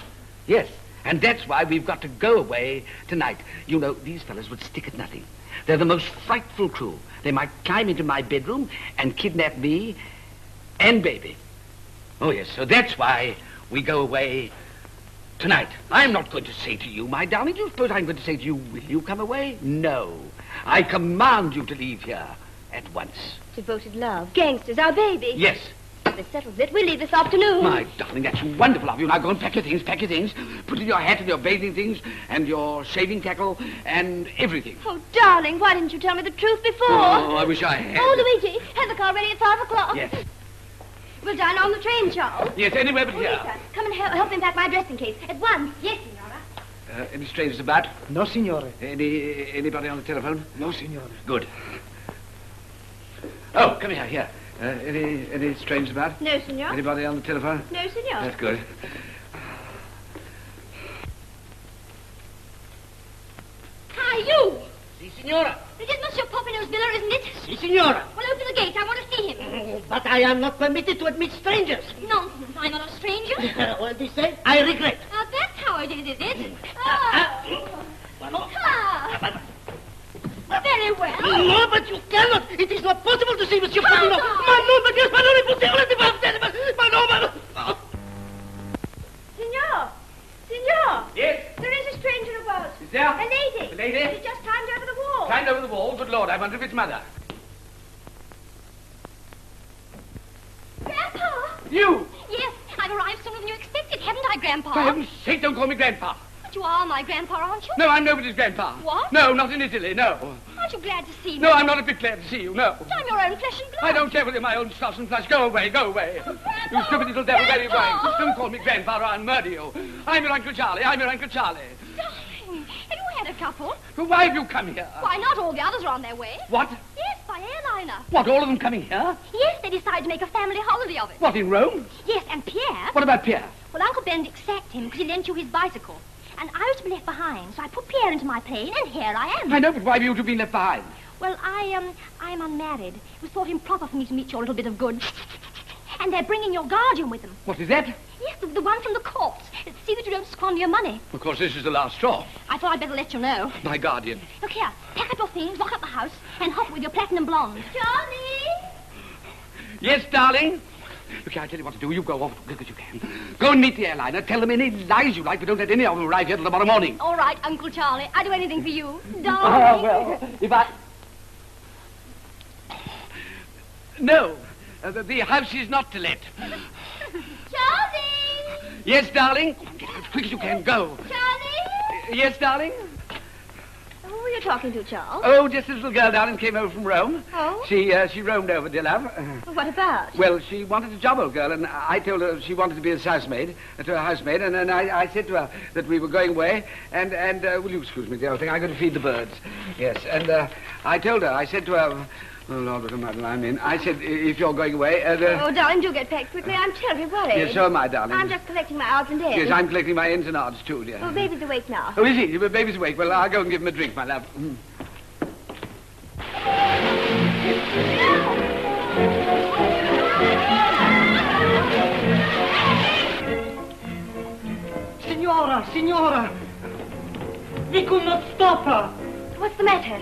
Yes, and that's why we've got to go away tonight. You know, these fellows would stick at nothing. They're the most frightful crew. They might climb into my bedroom and kidnap me and baby. Oh, yes, so that's why we go away Tonight. I'm not going to say to you, my darling, do you suppose I'm going to say to you, will you come away? No. I command you to leave here at once. Devoted love. Gangsters, our baby. Yes. This settles it. We'll leave this afternoon. My darling, that's wonderful of you. Now go and pack your things, Put in your hat and your bathing things and your shaving tackle and everything. Oh, darling, why didn't you tell me the truth before? Oh, I wish I had. Oh, Luigi, have the car ready at 5 o'clock. Yes. We'll dine on the train, Charles. Yes, anywhere but here. Lisa, come and help me pack my dressing case at once. Yes, Signora. Any strangers about? No, signore. Anybody on the telephone? No, signore. Good. Oh, come here. Any strangers about? No, Signor. Anybody on the telephone? No, Signor. That's good. Hi, you! Si, signora. It is Monsieur Popinot's villa, isn't it? Si, signora. Well, open the gate. I want to see him. But I am not permitted to admit strangers. Nonsense. I'm not a stranger. Well, this say, I regret. That's how it is it? Very well. No, but you cannot. It is not possible to see Monsieur Popinot. No, but yes, non è possibile. No. Signor. Yes? There is a stranger about. Is there? A lady. A lady? She just climbed over the wall. Climbed over the wall? Good Lord, I wonder if it's Mother. Grandpa? You? Yes, I've arrived sooner than you expected, haven't I, Grandpa? For heaven's sake, don't call me Grandpa. But you are my grandpa, aren't you? No, I'm nobody's grandpa. What? No, not in Italy, no. Aren't you glad to see me? No, I'm not a bit glad to see you, no. But I'm your own flesh and blood. I don't care whether you're my own sauce and flesh. Go away. You stupid little devil, where are you going? Don't call me Grandpa or I'll murder you. I'm your Uncle Charlie. Darling, have you had a couple? Well, why have you come here? Why, not all the others are on their way. What? Yes, by airliner. What, all of them coming here? Yes, they decided to make a family holiday of it. What, in Rome? Yes, and Pierre... What about Pierre? Well, Uncle Benedict sacked him because he lent you his bicycle. And I was to be left behind, so I put Pierre into my plane, and here I am. I know, but why have you two been left behind? Well, I'm unmarried. It was thought improper for me to meet your little bit of good. And they're bringing your guardian with them. What is that? Yes, the one from the courts. See that you don't squander your money. Of course, this is the last straw. I thought I'd better let you know. My guardian. Look here, pack up your things, lock up the house, and hop with your platinum blonde. Charlie! Yes, darling? Look here, I tell you what to do. You go off as quick as you can. Go and meet the airliner. Tell them any lies you like, but don't let any of them arrive here till tomorrow morning. All right, Uncle Charlie. I'd do anything for you. Darling. Oh, well, if I... No, the house is not to let. Charlie! Yes, darling? Come on, get out as quick as you can. Go. Charlie! Yes, darling? Who were you talking to, Charles? Oh, just a little girl, darling, came over from Rome. Oh? She roamed over, dear love. What about? Well, she wanted a job, old girl, and I told her she wanted to be a housemaid, and then I said to her that we were going away, and will you excuse me, dear old thing, I'm going to feed the birds. Yes, and I told her, I said to her, oh, Lord, what a muddle I'm in. I said, if you're going away... Oh, darling, do get packed quickly. I'm terribly worried. Yes, so am I, darling. I'm just collecting my odds and ends. Yes, I'm collecting my ends and odds, too, dear. Oh, baby's awake now. Oh, is he? Baby's awake. Well, I'll go and give him a drink, my love. Signora! We could not stop her. What's the matter?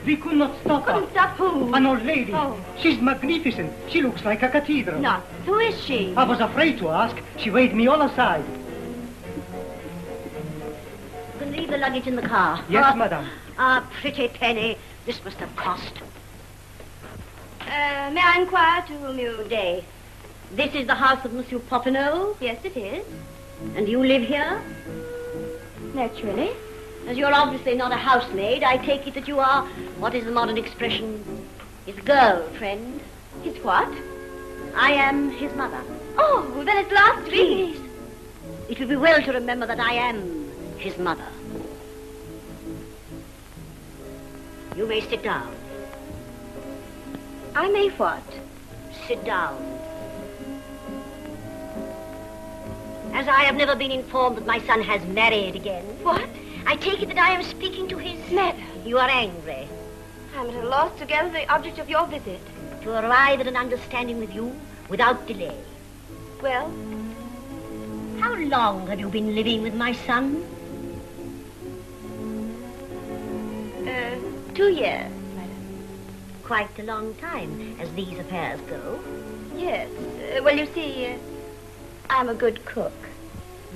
We could not stop her. Couldn't stop who? An old lady. Oh. She's magnificent. She looks like a cathedral. No. Who is she? I was afraid to ask. She waved me all aside. You can leave the luggage in the car. Yes, madame. Ah, pretty penny. This must have cost. May I inquire to whom you... Good day. This is the house of Monsieur Popinot? Yes, it is. And you live here? Naturally. As you're obviously not a housemaid, I take it that you are, what is the modern expression, his girlfriend. His what? I am his mother. Oh, then at last, please. It will be well to remember that I am his mother. You may sit down. I may what? Sit down. As I have never been informed that my son has married again. What? I take it that I am speaking to his... Mother. You are angry. I'm at a loss to gather the object of your visit. To arrive at an understanding with you without delay. Well? How long have you been living with my son? 2 years, madam. Quite a long time, as these affairs go. Yes. Well, you see, I'm a good cook.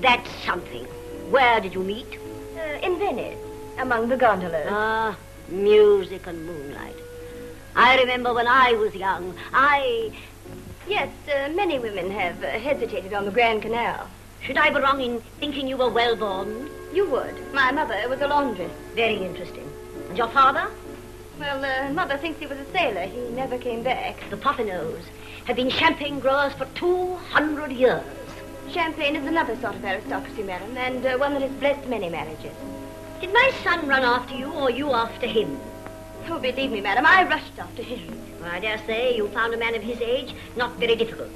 That's something. Where did you meet? In Venice, among the gondolas. Ah, music and moonlight. I remember when I was young, Yes, many women have hesitated on the Grand Canal. Should I be wrong in thinking you were well-born? You would. My mother was a laundress. Very interesting. And your father? Well, Mother thinks he was a sailor. He never came back. The Popinots have been champagne growers for 200 years. Champagne is another sort of aristocracy, madam, and one that has blessed many marriages. Did my son run after you, or you after him? Oh, believe me, madam, I rushed after him. Well, I dare say you found a man of his age not very difficult.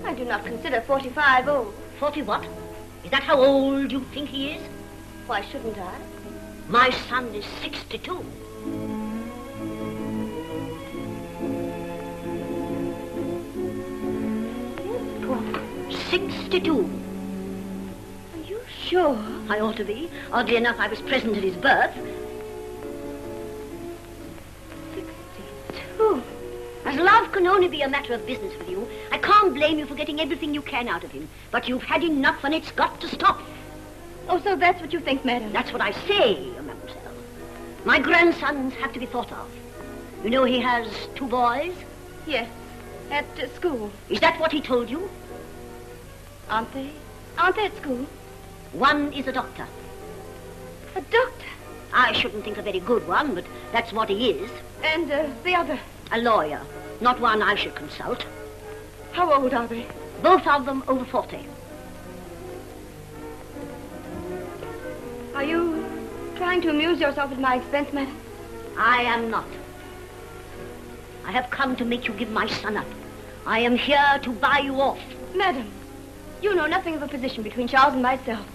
I do not consider 45 old. 40 what? Is that how old you think he is? Why shouldn't I? My son is 62. 62. Are you sure? I ought to be. Oddly enough, I was present at his birth. 62. As love can only be a matter of business with you, I can't blame you for getting everything you can out of him. But you've had enough and it's got to stop. Oh, so that's what you think, madam? That's what I say, mademoiselle. My grandsons have to be thought of. You know he has 2 boys? Yes, at school. Is that what he told you? Aren't they? Aren't they at school? One is a doctor. A doctor? I shouldn't think a very good one, but that's what he is. And the other? A lawyer. Not one I should consult. How old are they? Both of them over 40. Are you trying to amuse yourself at my expense, madam? I am not. I have come to make you give my son up. I am here to buy you off. Madam, you know nothing of the position between Charles and myself.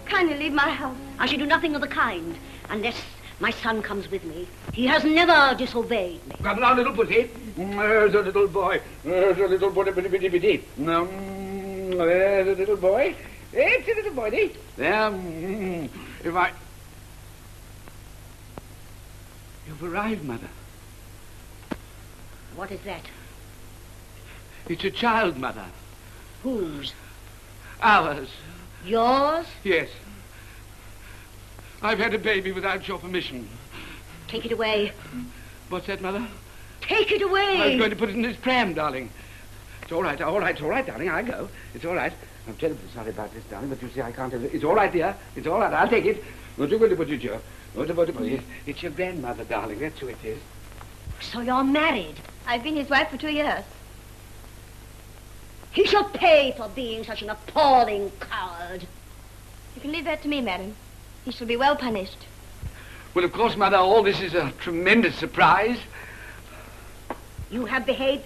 Kindly leave my house. I shall do nothing of the kind, unless my son comes with me. He has never disobeyed me. Come along, little pussy. There's a little boy. There's a little boy. There's a little boy. It's a little boy. There. If I... You've arrived, Mother. What is that? It's a child, Mother. Whose? Ours. Yours? Yes. I've had a baby without your permission. Take it away. What's that, Mother? Take it away. I was going to put it in this pram, darling. It's all right, darling. I'll go. It's all right. I'm terribly sorry about this, darling, but you see, I can't... It's all right, dear. It's all right. I'll take it. It's your grandmother, darling. That's who it is. So you're married? I've been his wife for 2 years. He shall pay for being such an appalling coward. You can leave that to me, madam. He shall be well punished. Well, of course, Mother, all this is a tremendous surprise. You have behaved...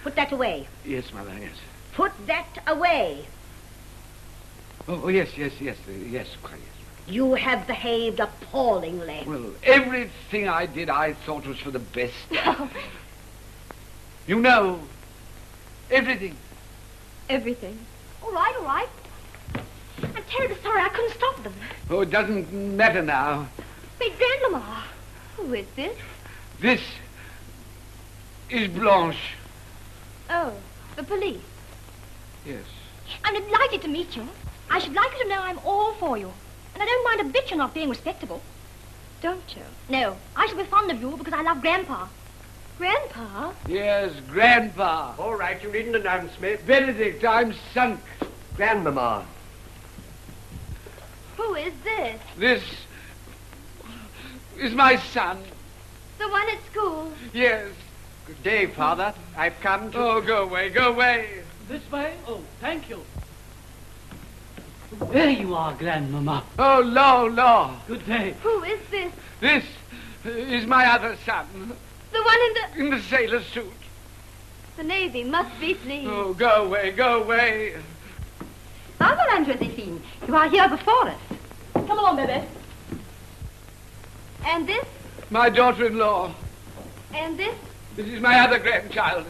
Put that away. Yes, Mother, yes. Put that away. Oh, yes, quite yes. You have behaved appallingly. Well, everything I did I thought was for the best. You know, everything. Everything. All right. I'm terribly sorry I couldn't stop them. Oh, it doesn't matter now. But Grandmama, who is this? This is Blanche. Oh, the police. Yes. I'm delighted to meet you. I should like you to know I'm all for you. And I don't mind a bit you're not being respectable. Don't you? No, I shall be fond of you because I love Grandpa. Grandpa? Yes, Grandpa. All right, you needn't announce me. Benedict, I'm sunk. Grandmama. Who is this? This is my son. The one at school? Yes. Good day, Father. I've come to... Oh, go away. This way? Oh, thank you. There you are, Grandmama. Oh, Law. Good day. Who is this? This is my other son. The one in the sailor suit. The Navy must be pleased. Oh, go away. Bravo, I'm Josephine. You are here before us. Come along, baby. And this? My daughter-in-law. And this? This is my other grandchild.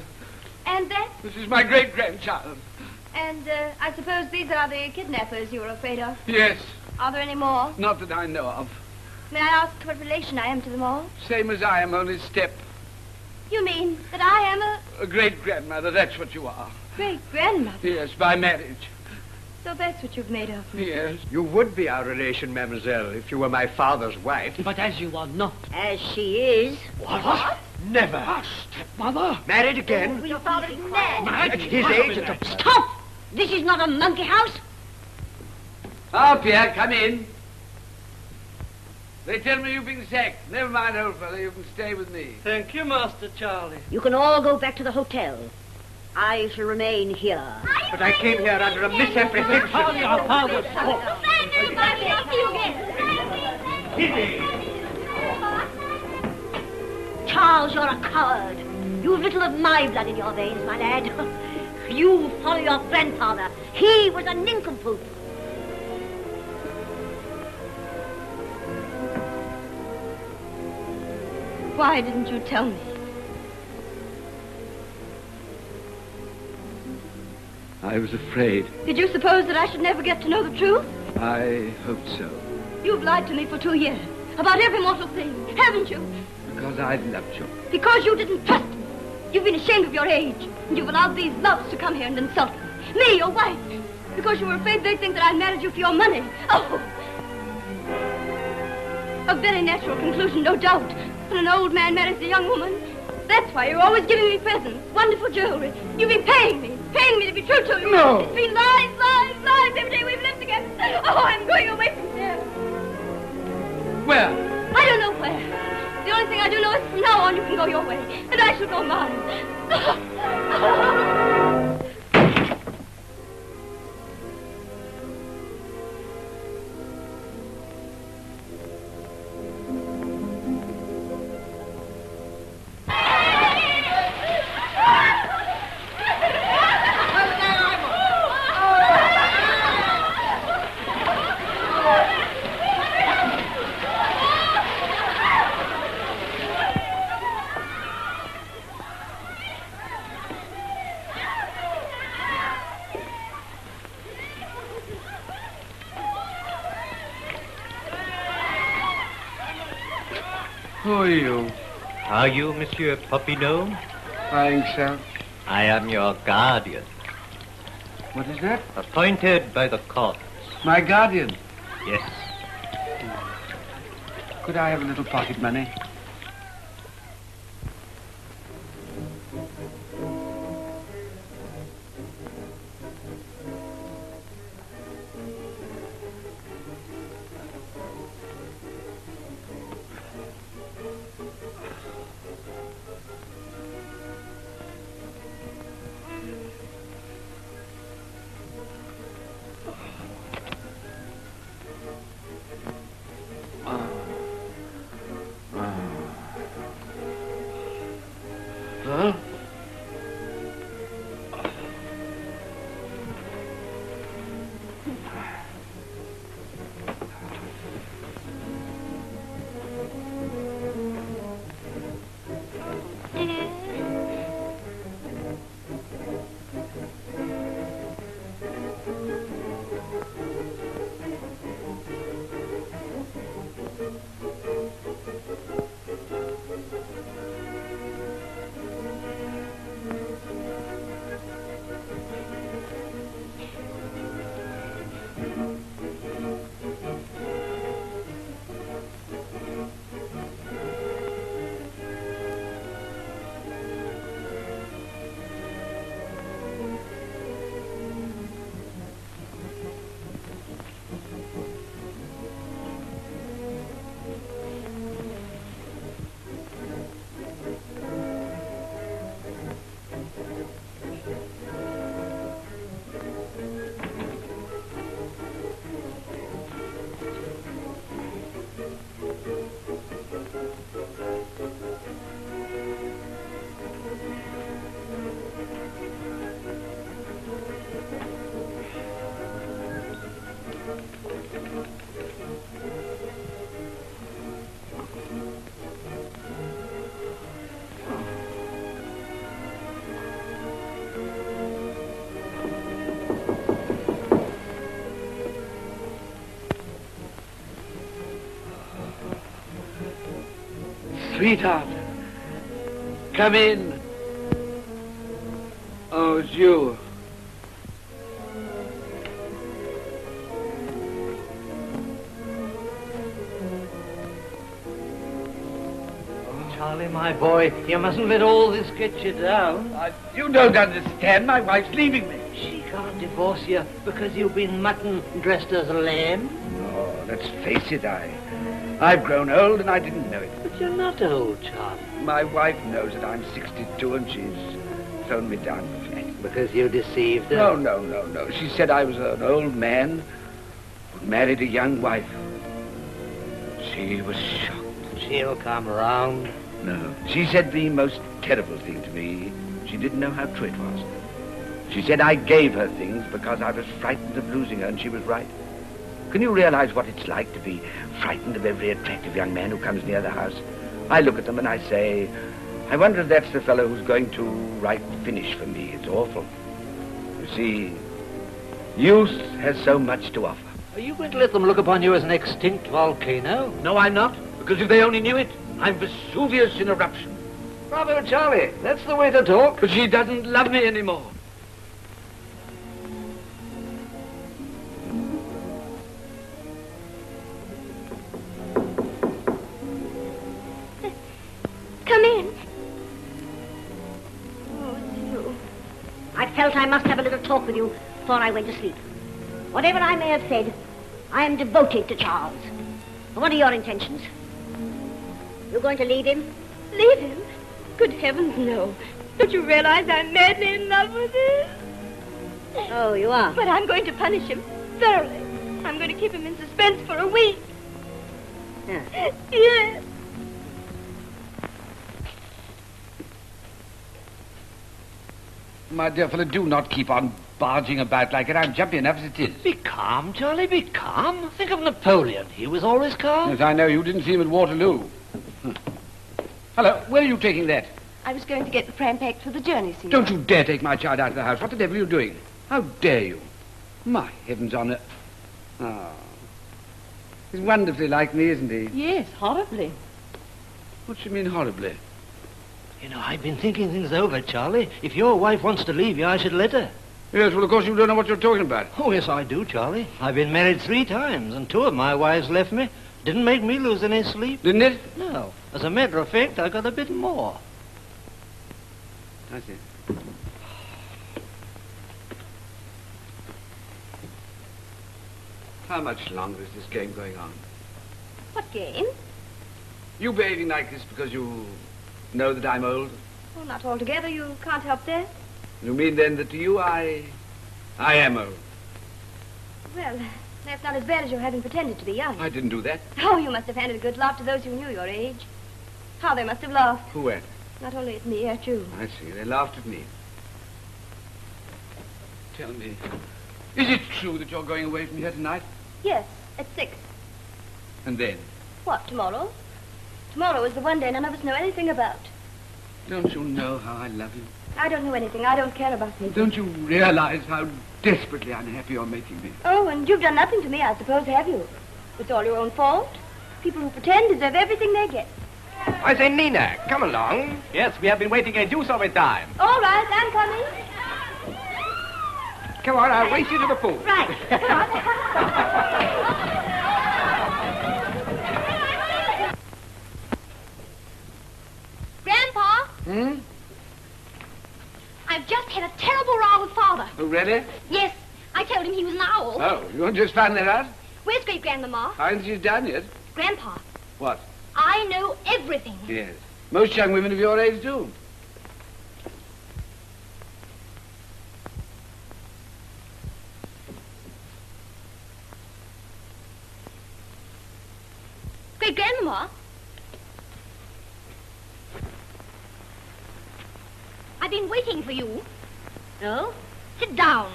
And that? This is my great-grandchild. And I suppose these are the kidnappers you were afraid of? Yes. Are there any more? Not that I know of. May I ask what relation I am to them all? Same as I am, only step. You mean that I am A great-grandmother, that's what you are. great-grandmother? Yes, by marriage. So that's what you've made of me. Yes. You would be our relation, mademoiselle, if you were my father's wife. But as you are not. As she is. What? Never. Ah, stepmother. Married again? Your father is mad. At his age, it's a... Stop! This is not a monkey house. Oh, Pierre, come in. They tell me you've been sacked. Never mind, old fellow, you can stay with me. Thank you, Master Charlie. You can all go back to the hotel. I shall remain here. But I came here under a misapprehension. Charlie, our father's fault. Charles, you're a coward. You've little of my blood in your veins, my lad. You follow your grandfather. He was a nincompoop. Why didn't you tell me? I was afraid. Did you suppose that I should never get to know the truth? I hoped so. You've lied to me for 2 years. About every mortal thing, haven't you? Because I loved you. Because you didn't trust me. You've been ashamed of your age. And you've allowed these loves to come here and insult me. Me, your wife. Because you were afraid they'd think that I married you for your money. Oh! A very natural conclusion, no doubt. When an old man marries a young woman. That's why you're always giving me presents, wonderful jewelry. You've been paying me to be true to you. No. It's been lies, lies, lies every day we've lived together. Oh, I'm going away from here. Where? I don't know where. The only thing I do know is from now on you can go your way, and I shall go mine. Who are you? Are you Monsieur Popinot? I think so. I am your guardian. What is that? Appointed by the court. My guardian? Yes. Could I have a little pocket money? Huh? Sweetheart, come in. Oh, it's you. Charlie, my boy, you mustn't let all this get you down. You don't understand. My wife's leaving me. She can't divorce you because you've been mutton dressed as a lamb. Oh, let's face it, I've grown old and I didn't know it. But you're not old, Charlie. My wife knows that I'm 62 and she's thrown me down the flat. Because you deceived her? No. She said I was an old man who married a young wife. She was shocked. She'll come round. No. She said the most terrible thing to me. She didn't know how true it was. She said I gave her things because I was frightened of losing her, and she was right. Can you realize what it's like to be frightened of every attractive young man who comes near the house? I look at them and I say, I wonder if that's the fellow who's going to write the finish for me. It's awful. You see, youth has so much to offer. Are you going to let them look upon you as an extinct volcano? No, I'm not. Because if they only knew it, I'm Vesuvius in eruption. Bravo, Charlie. That's the way to talk. But she doesn't love me anymore. Come in. Oh, it's you. I felt I must have a little talk with you before I went to sleep. Whatever I may have said, I am devoted to Charles. What are your intentions? You're going to leave him? Leave him? Good heavens, no. Don't you realize I'm madly in love with him? Oh, you are? But I'm going to punish him thoroughly. I'm going to keep him in suspense for a week. Yeah. Yes. My dear fellow, do not keep on barging about like it. I'm jumpy enough as it is. Be calm, Charlie, be calm. Think of Napoleon. He was always calm. Yes, I know. You didn't see him at Waterloo. Hello, where are you taking that? I was going to get the pram packed for the journey, Senor. Don't you dare take my child out of the house. What the devil are you doing? How dare you? My heavens on earth. Oh. He's wonderfully like me, isn't he? Yes, horribly. What do you mean, horribly? You know, I've been thinking things over, Charlie. If your wife wants to leave you, I should let her. Yes, well, of course you don't know what you're talking about. Oh, yes, I do, Charlie. I've been married 3 times, and 2 of my wives left me. Didn't make me lose any sleep. Didn't it? No. As a matter of fact, I got a bit more. I see. How much longer is this game going on? What game? You behaving like this because you know that I'm old? Oh, not altogether. You can't help that. You mean then that to you I am old? Well, that's not as bad as your having pretended to be young. I didn't do that. Oh, you must have handed a good laugh to those who knew your age. How they must have laughed. Who at? Not only at me, at you. I see. They laughed at me. Tell me, is it true that you're going away from here tonight? Yes, at 6. And then? What, tomorrow? Tomorrow is the one day none of us know anything about. Don't you know how I love you? I don't know anything. I don't care about me. Don't you realize how desperately unhappy you're making me? Oh, and you've done nothing to me, I suppose, have you? It's all your own fault. People who pretend deserve everything they get. I say, Nina, come along. Yes, we have been waiting a deuce of a time. All right, I'm coming. Come on, I'll race you to the pool. Right. Come on. Grandpa, I've just had a terrible row with Father. Oh, really? Yes, I told him he was an owl. Oh, you want to just find that out? Where's great-grandmama? I haven't she's down yet. Grandpa, What? I know everything. Yes. Most young women of your age do. Great-grandmama? I've been waiting for you. No? Sit down.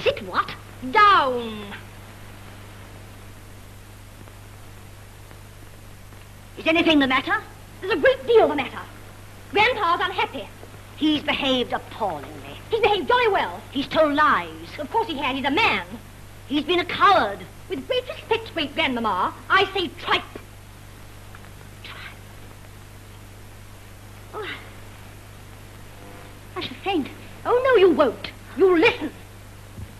Sit what? Down. Is anything the matter? There's a great deal the matter. Grandpa's unhappy. He's behaved appallingly. He's behaved jolly well. He's told lies. Of course he has. He's a man. He's been a coward. With great respect, great-grandmama, I say tripe. Oh, I shall faint. Oh, no, you won't. You'll listen.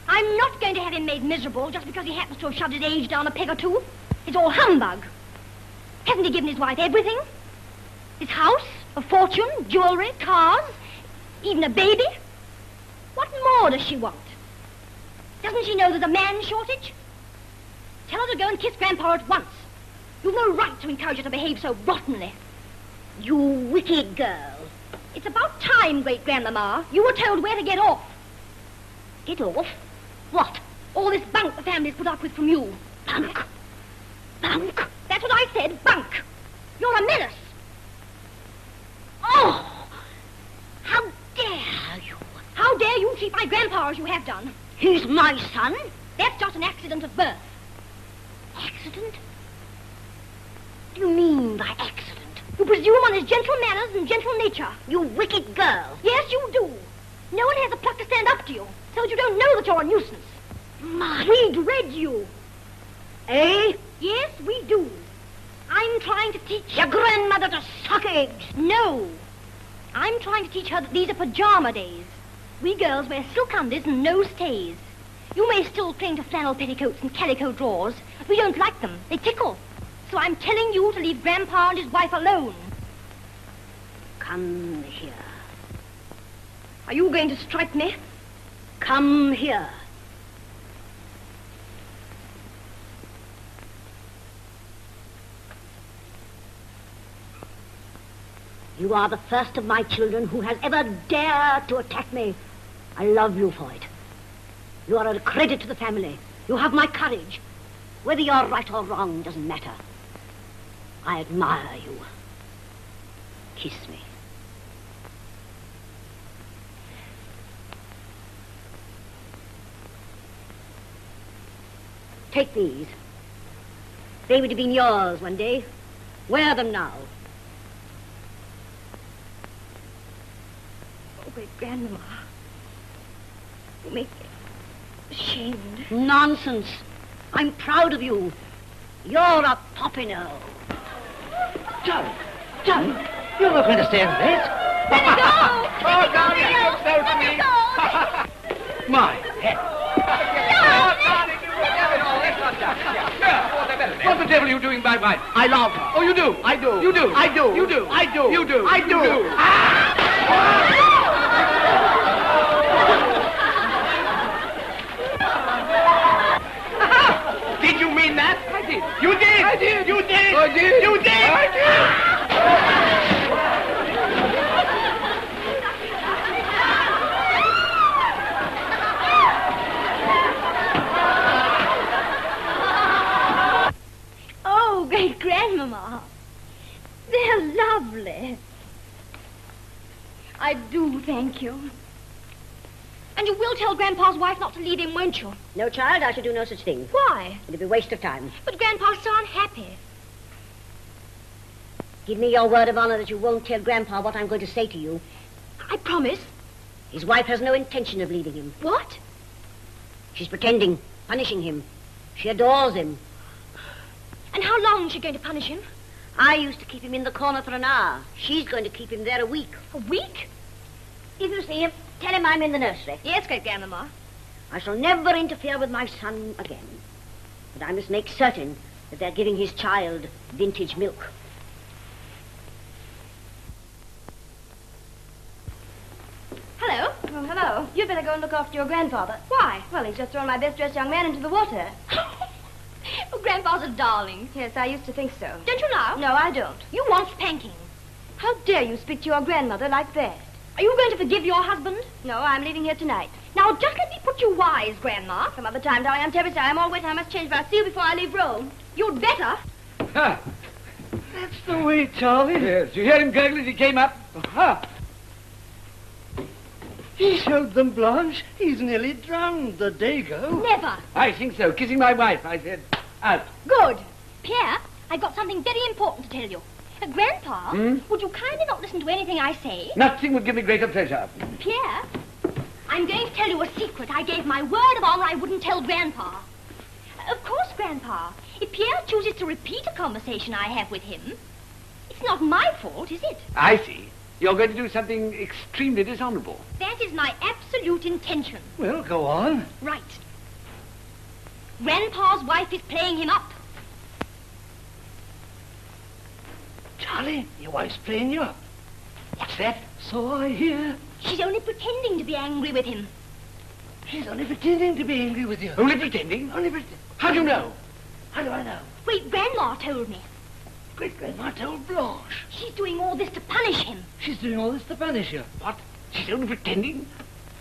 I'm not going to have him made miserable just because he happens to have shoved his age down a peg or two. It's all humbug. Hasn't he given his wife everything? His house, a fortune, jewelry, cars, even a baby. What more does she want? Doesn't she know there's a man shortage? Tell her to go and kiss Grandpa at once. You've no right to encourage her to behave so rottenly. You wicked girl. It's about time, great-grandmama. You were told where to get off. Get off? What? All this bunk the family's put up with from you. Bunk? Bunk? That's what I said, bunk. You're a menace. Oh! How dare you? How dare you treat my grandpa as you have done? He's my son. That's just an accident of birth. Accident? What do you mean by accident? You presume on his gentle manners and gentle nature. You wicked girl. Yes, you do. No one has the pluck to stand up to you, so that you don't know that you're a nuisance. We dread you. Eh? Yes, we do. I'm trying to teach... Your grandmother to suck eggs. No. I'm trying to teach her that these are pajama days. We girls wear silk undies and no stays. You may still cling to flannel petticoats and calico drawers. We don't like them. They tickle. So I'm telling you to leave Grandpa and his wife alone. Come here. Are you going to strike me? Come here. You are the first of my children who has ever dared to attack me. I love you for it. You are a credit to the family. You have my courage. Whether you're right or wrong doesn't matter. I admire you. Kiss me. Take these. They would have been yours one day. Wear them now. Oh, great-grandmama. You make me ashamed. Nonsense. I'm proud of you. You're a Popinot. Johnny, you're not going to stay and wait. Let it go! Oh, God, you look so sweet. My head. What the devil are you doing, my wife? I love her. Oh, you do? I do. You do? I do. You do? I do. You do? I do. You do? Did you mean that? I did. You did. I did. You did. I did. You did. I did. Oh, great-grandmama. They're lovely. I do thank you. And you will tell Grandpa's wife not to leave him, won't you? No, child, I shall do no such thing. Why? It'll be a waste of time. But Grandpa's so unhappy. Give me your word of honor that you won't tell Grandpa what I'm going to say to you. I promise. His wife has no intention of leaving him. What? She's pretending, punishing him. She adores him. And how long is she going to punish him? I used to keep him in the corner for an hour. She's going to keep him there a week. A week? If you see him, tell him I'm in the nursery. Yes, great-grandmama. I shall never interfere with my son again. But I must make certain that they're giving his child vintage milk. Hello. Oh, hello. You'd better go and look after your grandfather. Why? Well, he's just thrown my best-dressed young man into the water. Oh, Grandpa's a darling. Yes, I used to think so. Don't you now? No, I don't. You want spanking. How dare you speak to your grandmother like that? Are you going to forgive your husband? No, I'm leaving here tonight. Now, just let me put you wise, Grandma. Some other time, darling. I'm terribly sorry. I'm all wet. I must change, but I'll see you before I leave Rome. You'd better. Ha! That's the way, Charlie. Yes, you hear him gurgle as he came up? Ha! He showed them, Blanche. He's nearly drowned the Dago. Never. I think so. Kissing my wife, I said. Out. Good. Pierre, I've got something very important to tell you. Grandpa, would you kindly not listen to anything I say? Nothing would give me greater pleasure. Pierre, I'm going to tell you a secret. I gave my word of honor I wouldn't tell Grandpa. Of course, Grandpa, if Pierre chooses to repeat a conversation I have with him, it's not my fault, is it? I see. You're going to do something extremely dishonorable. That is my absolute intention. Well, go on. Right. Grandpa's wife is playing him up. Charlie, your wife's playing you up. What's that? So I hear. She's only pretending to be angry with him. She's only pretending to be angry with you. Only pretending? Only pretending. How do you know? How do I know? Great-grandma told me. Great-grandma told Blanche. She's doing all this to punish him. She's doing all this to punish you. What? She's only pretending?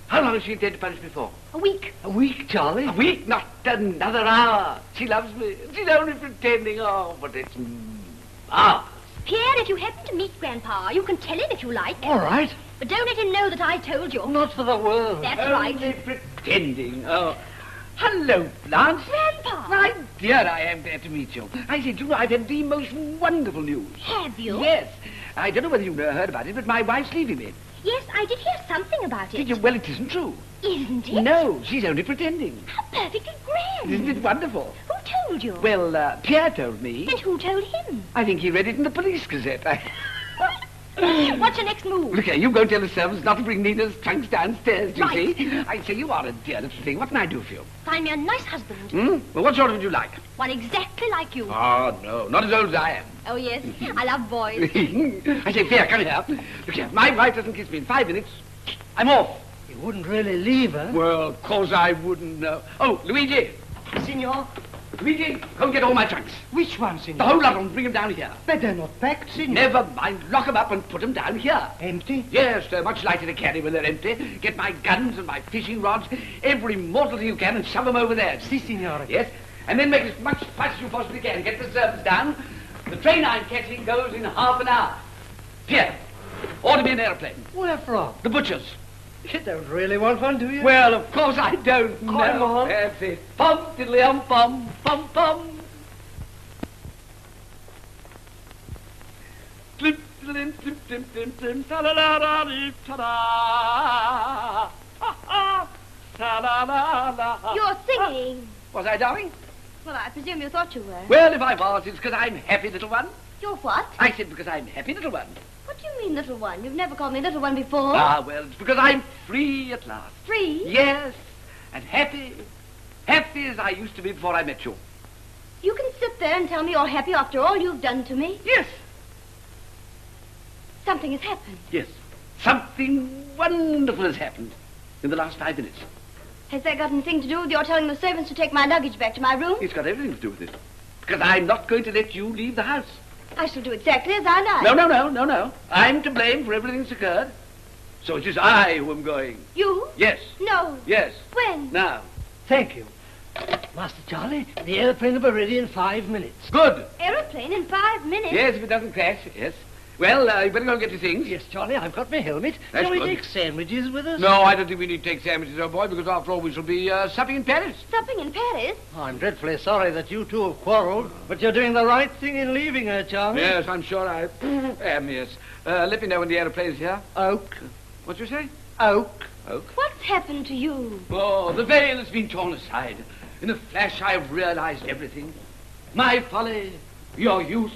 How long has she intended to punish me for? A week. A week, Charlie? A week? Not another hour. She loves me. She's only pretending. Oh, but it's marvelous. Pierre, if you happen to meet Grandpa, you can tell him if you like. All right. But don't let him know that I told you. Not for the world. That's Only right. pretending. Oh. Hello, Blanche. Grandpa. My dear, I am glad to meet you. I said, you know, I've had the most wonderful news. Have you? Yes. I don't know whether you heard about it, but my wife's leaving me. Yes, I did hear something about it. Did you? Well, it isn't true. Isn't it? No, she's only pretending. How perfectly grand. Isn't it wonderful? Who told you? Well, Pierre told me. And who told him? I think he read it in the police gazette. What's your next move? Look here, you go tell the servants not to bring Nina's trunks downstairs, do you Right. see? I say, you are a dear little thing. What can I do for you? Find me a nice husband. Hmm? Well, what sort of would you like? One exactly like you. Oh, no, not as old as I am. Oh, yes. I love boys. I say, Pierre, come here. Look here, my wife doesn't kiss me in 5 minutes. I'm off. You wouldn't really leave her. Well, of course I wouldn't know. Oh, Luigi. Signor. Luigi, go and get all my trunks. Which one, Signor? The whole lot of them, bring them down here. But they're not packed, Signor. Never mind, lock them up and put them down here. Empty? Yes, they're much lighter to carry when they're empty. Get my guns and my fishing rods, every mortal thing you can, and shove them over there. Si, Signore. Yes, and then make as much fuss as you possibly can. Get the servants down. The train I'm catching goes in half an hour. Pierre, order me an aeroplane. Where from? The butcher's. You don't really want one, do you? Well, of course I don't. Come know. on. That's it. Pum, diddly pum, pum, pum. Clip, clip, clip, clip, clip, clip, ta la la la dee, ta-da. Ha ha. Ta la la la. You're singing. Was I, darling? Well, I presume you thought you were. Well, if I was, it's because I'm happy, little one. You're what? I said because I'm happy, little one. What do you mean, little one? You've never called me little one before. Ah, well, it's because I'm free at last. Free? Yes, and happy. Happy as I used to be before I met you. You can sit there and tell me you're happy after all you've done to me? Yes. Something has happened. Yes. Something wonderful has happened in the last 5 minutes. Has that got anything to do with your telling the servants to take my luggage back to my room? It's got everything to do with it. Because I'm not going to let you leave the house. I shall do exactly as I like. No. I'm to blame for everything that's occurred. So it is I who am going. You? Yes. No. Yes. When? Now. Thank you. Master Charlie, the airplane will be ready in 5 minutes. Good. Aeroplane in 5 minutes? Yes, if it doesn't crash, yes. Well, you better go and get your things. Yes, Charlie, I've got my helmet. That's Shall we good. take sandwiches with us? No, I don't think we need to take sandwiches, old boy, because after all we shall be supping in Paris. Supping in Paris? Oh, I'm dreadfully sorry that you two have quarreled, but you're doing the right thing in leaving her, Charlie. Yes, I'm sure I am, yes. Let me know when the aeroplane's here. Oak. What'd you say? Oak. Oak? What's happened to you? Oh, the veil has been torn aside. In a flash, I have realized everything. My folly, your youth.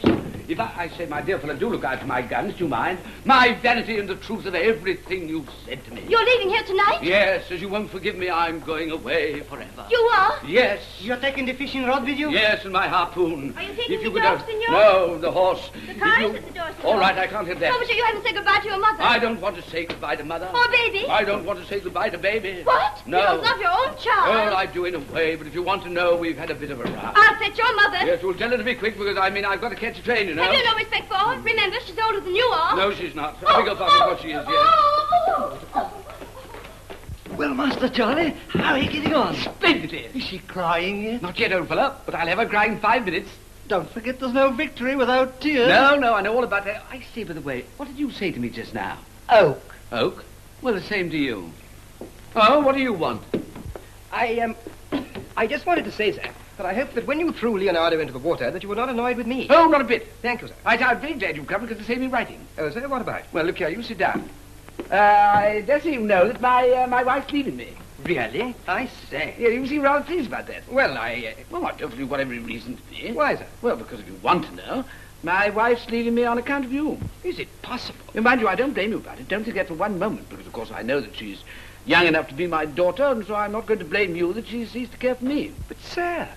If I say, my dear fellow, do look out for my guns, do you mind? My vanity and the truth of everything you've said to me. You're leaving here tonight? Yes, as you won't forgive me, I'm going away forever. You are? Yes. You're taking the fishing rod with you? Yes, and my harpoon. Are you taking If you the could dog, have- senor? No, the horse. The car If is you- at the door, senor. All right, I can't have that. Oh, but you haven't said goodbye to your mother. I don't want to say goodbye to Mother. Or baby. I don't want to say goodbye to Baby. What? No. You don't love your own child. Well, I do in a way, but if you want to know, we've had a bit of a row. I'll fetch your mother. Yes, well, tell her to be quick, because, I've got to catch a train, you know. Have you no respect for her? Remember, she's older than you are. No, she's not. I beg your pardon, what she is, yes. Well, Master Charlie, how are you getting on? Splendidly. Is she crying yet? Not yet, old fellow, but I'll have her crying in 5 minutes. Don't forget there's no victory without tears. No, I know all about that. I say, by the way, what did you say to me just now? Oak. Oak? Well, the same to you. Oh, what do you want? I just wanted to say, sir, that I hope that when you threw Leonardo into the water, that you were not annoyed with me. Oh, not a bit. Thank you, sir. I'm very glad you've come, because the same in writing. Oh, sir, what about? Well, look here, you sit down. I dare say you know that my wife's leaving me. Really? I say. Yeah, you seem rather pleased about that. Well, Well, I don't think you've got every reason to be. Why, sir? Well, because if you want to know, my wife's leaving me on account of you. Is it possible? And mind you, I don't blame you about it. Don't think that for one moment, because, of course, I know that she's young enough to be my daughter, and so I'm not going to blame you that she ceased to care for me. But, sir,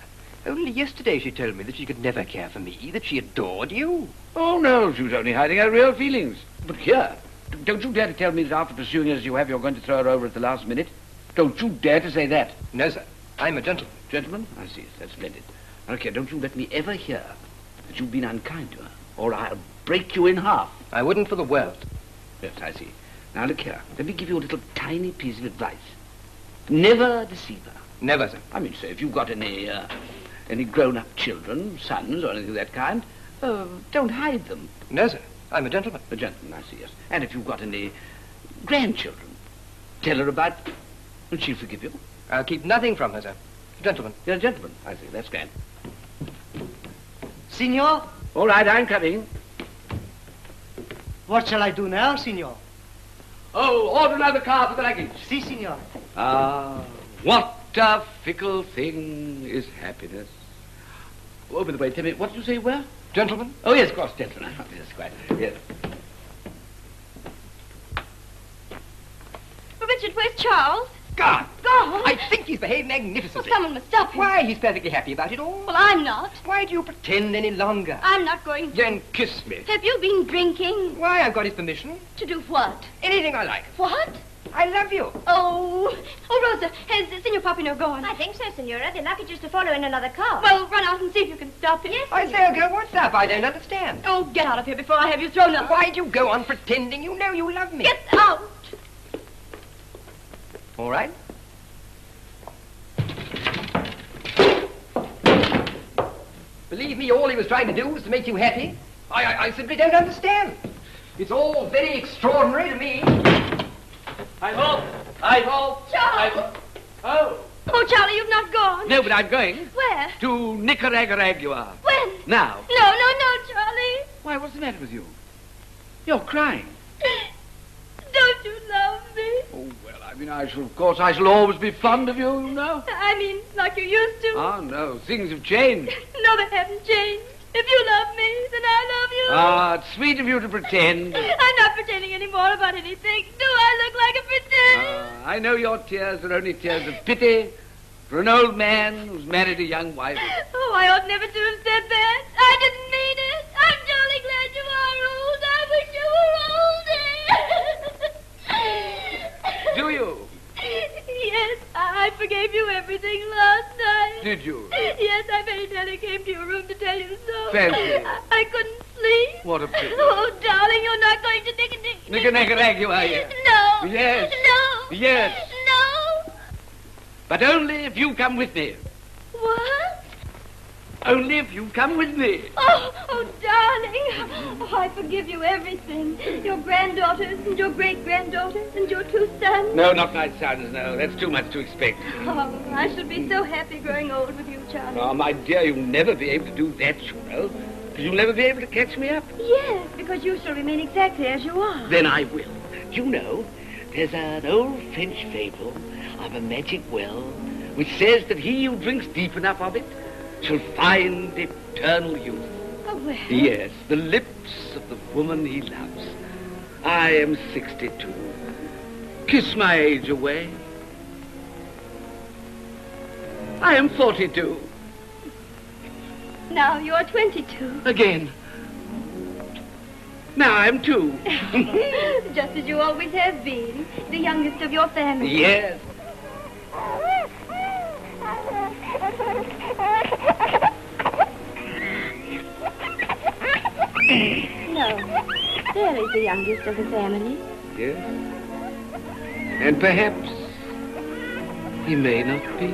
Only yesterday she told me that she could never care for me, that she adored you. Oh, no, she was only hiding her real feelings. But here, don't you dare to tell me that after pursuing her as you have, you're going to throw her over at the last minute? Don't you dare to say that. No, sir. I'm a gentleman. Gentleman? I see. That's splendid. Okay, don't you let me ever hear that you've been unkind to her, or I'll break you in half. I wouldn't for the world. Yes, I see. Now, look here. Let me give you a little tiny piece of advice. Never deceive her. Never, sir. I mean, say, if you've got any grown-up children, sons, or anything of that kind, don't hide them. No, sir. I'm a gentleman. A gentleman, I see, yes. And if you've got any grandchildren, tell her about them, and she'll forgive you. I'll keep nothing from her, sir. Gentleman. You're a gentleman, I see. That's grand. Signor? All right, I'm coming. What shall I do now, signor? Oh, order another car for the luggage. Si, signor. Ah, what a fickle thing is happiness. Oh, by the way, tell me, what did you say, where? Gentleman? Oh, yes, of course, gentleman. Yes, quite. Yes. Richard, where's Charles? Gone. Gone? I think he's behaved magnificently. Well, someone must stop him. Why, he's perfectly happy about it all. Well, I'm not. Why do you pretend any longer? I'm not going to. Then kiss me. Have you been drinking? Why, I've got his permission. To do what? Anything I like. What? I love you. Oh, Rosa, has Signor Popinot gone? I think so, Signora. The luggage is to follow in another car. Well, run out and see if you can stop him. Yes, I say, girl, what's up? I don't understand. Oh, get out of here before I have you thrown out. Why do you go on pretending you know you love me? Get out! All right. Believe me, all he was trying to do was to make you happy. I simply don't understand. It's all very extraordinary to me. I hope. Charles! Oh. Oh, Charlie, you've not gone. No, but I'm going. Where? To Nicaragua. When? Now. No, Charlie. Why, what's the matter with you? You're crying. Don't you love me? Oh, well, I mean, of course, I shall always be fond of you, you know. I mean, like you used to. Oh, no, things have changed. No, they haven't changed. If you love me, then I love you. Ah, it's sweet of you to pretend. I'm not pretending any more about anything. Do I look like a pretend? I know your tears are only tears of pity for an old man who's married a young wife. Oh, I ought never to have said that. I didn't mean it. I'm jolly glad you are old. I wish you were older. Do you? Yes, I forgave you everything last night. Did you? Yes, I very nearly came to your room to tell you so. Fancy. I couldn't sleep. What a pity. Oh, darling, you're not going to Nicaragua, are you? No. Yes. No. Yes. No. But only if you come with me. What? Only if you come with me. Oh, darling. Oh, I forgive you everything. Your granddaughters and your great-granddaughters and your 2 sons. No, not my sons, no. That's too much to expect. Oh, I shall be so happy growing old with you, Charlie. Oh, my dear, you'll never be able to do that, you know. You'll never be able to catch me up. Yes, because you shall remain exactly as you are. Then I will. You know, there's an old French fable of a magic well which says that he who drinks deep enough of it shall find eternal youth. Oh, well. Yes, the lips of the woman he loves. I am 62. Kiss my age away. I am 42. Now you're 22. Again. Now I'm 2. Just as you always have been. The youngest of your family. Yes. No. There is the youngest of the family. Yes. And perhaps he may not be.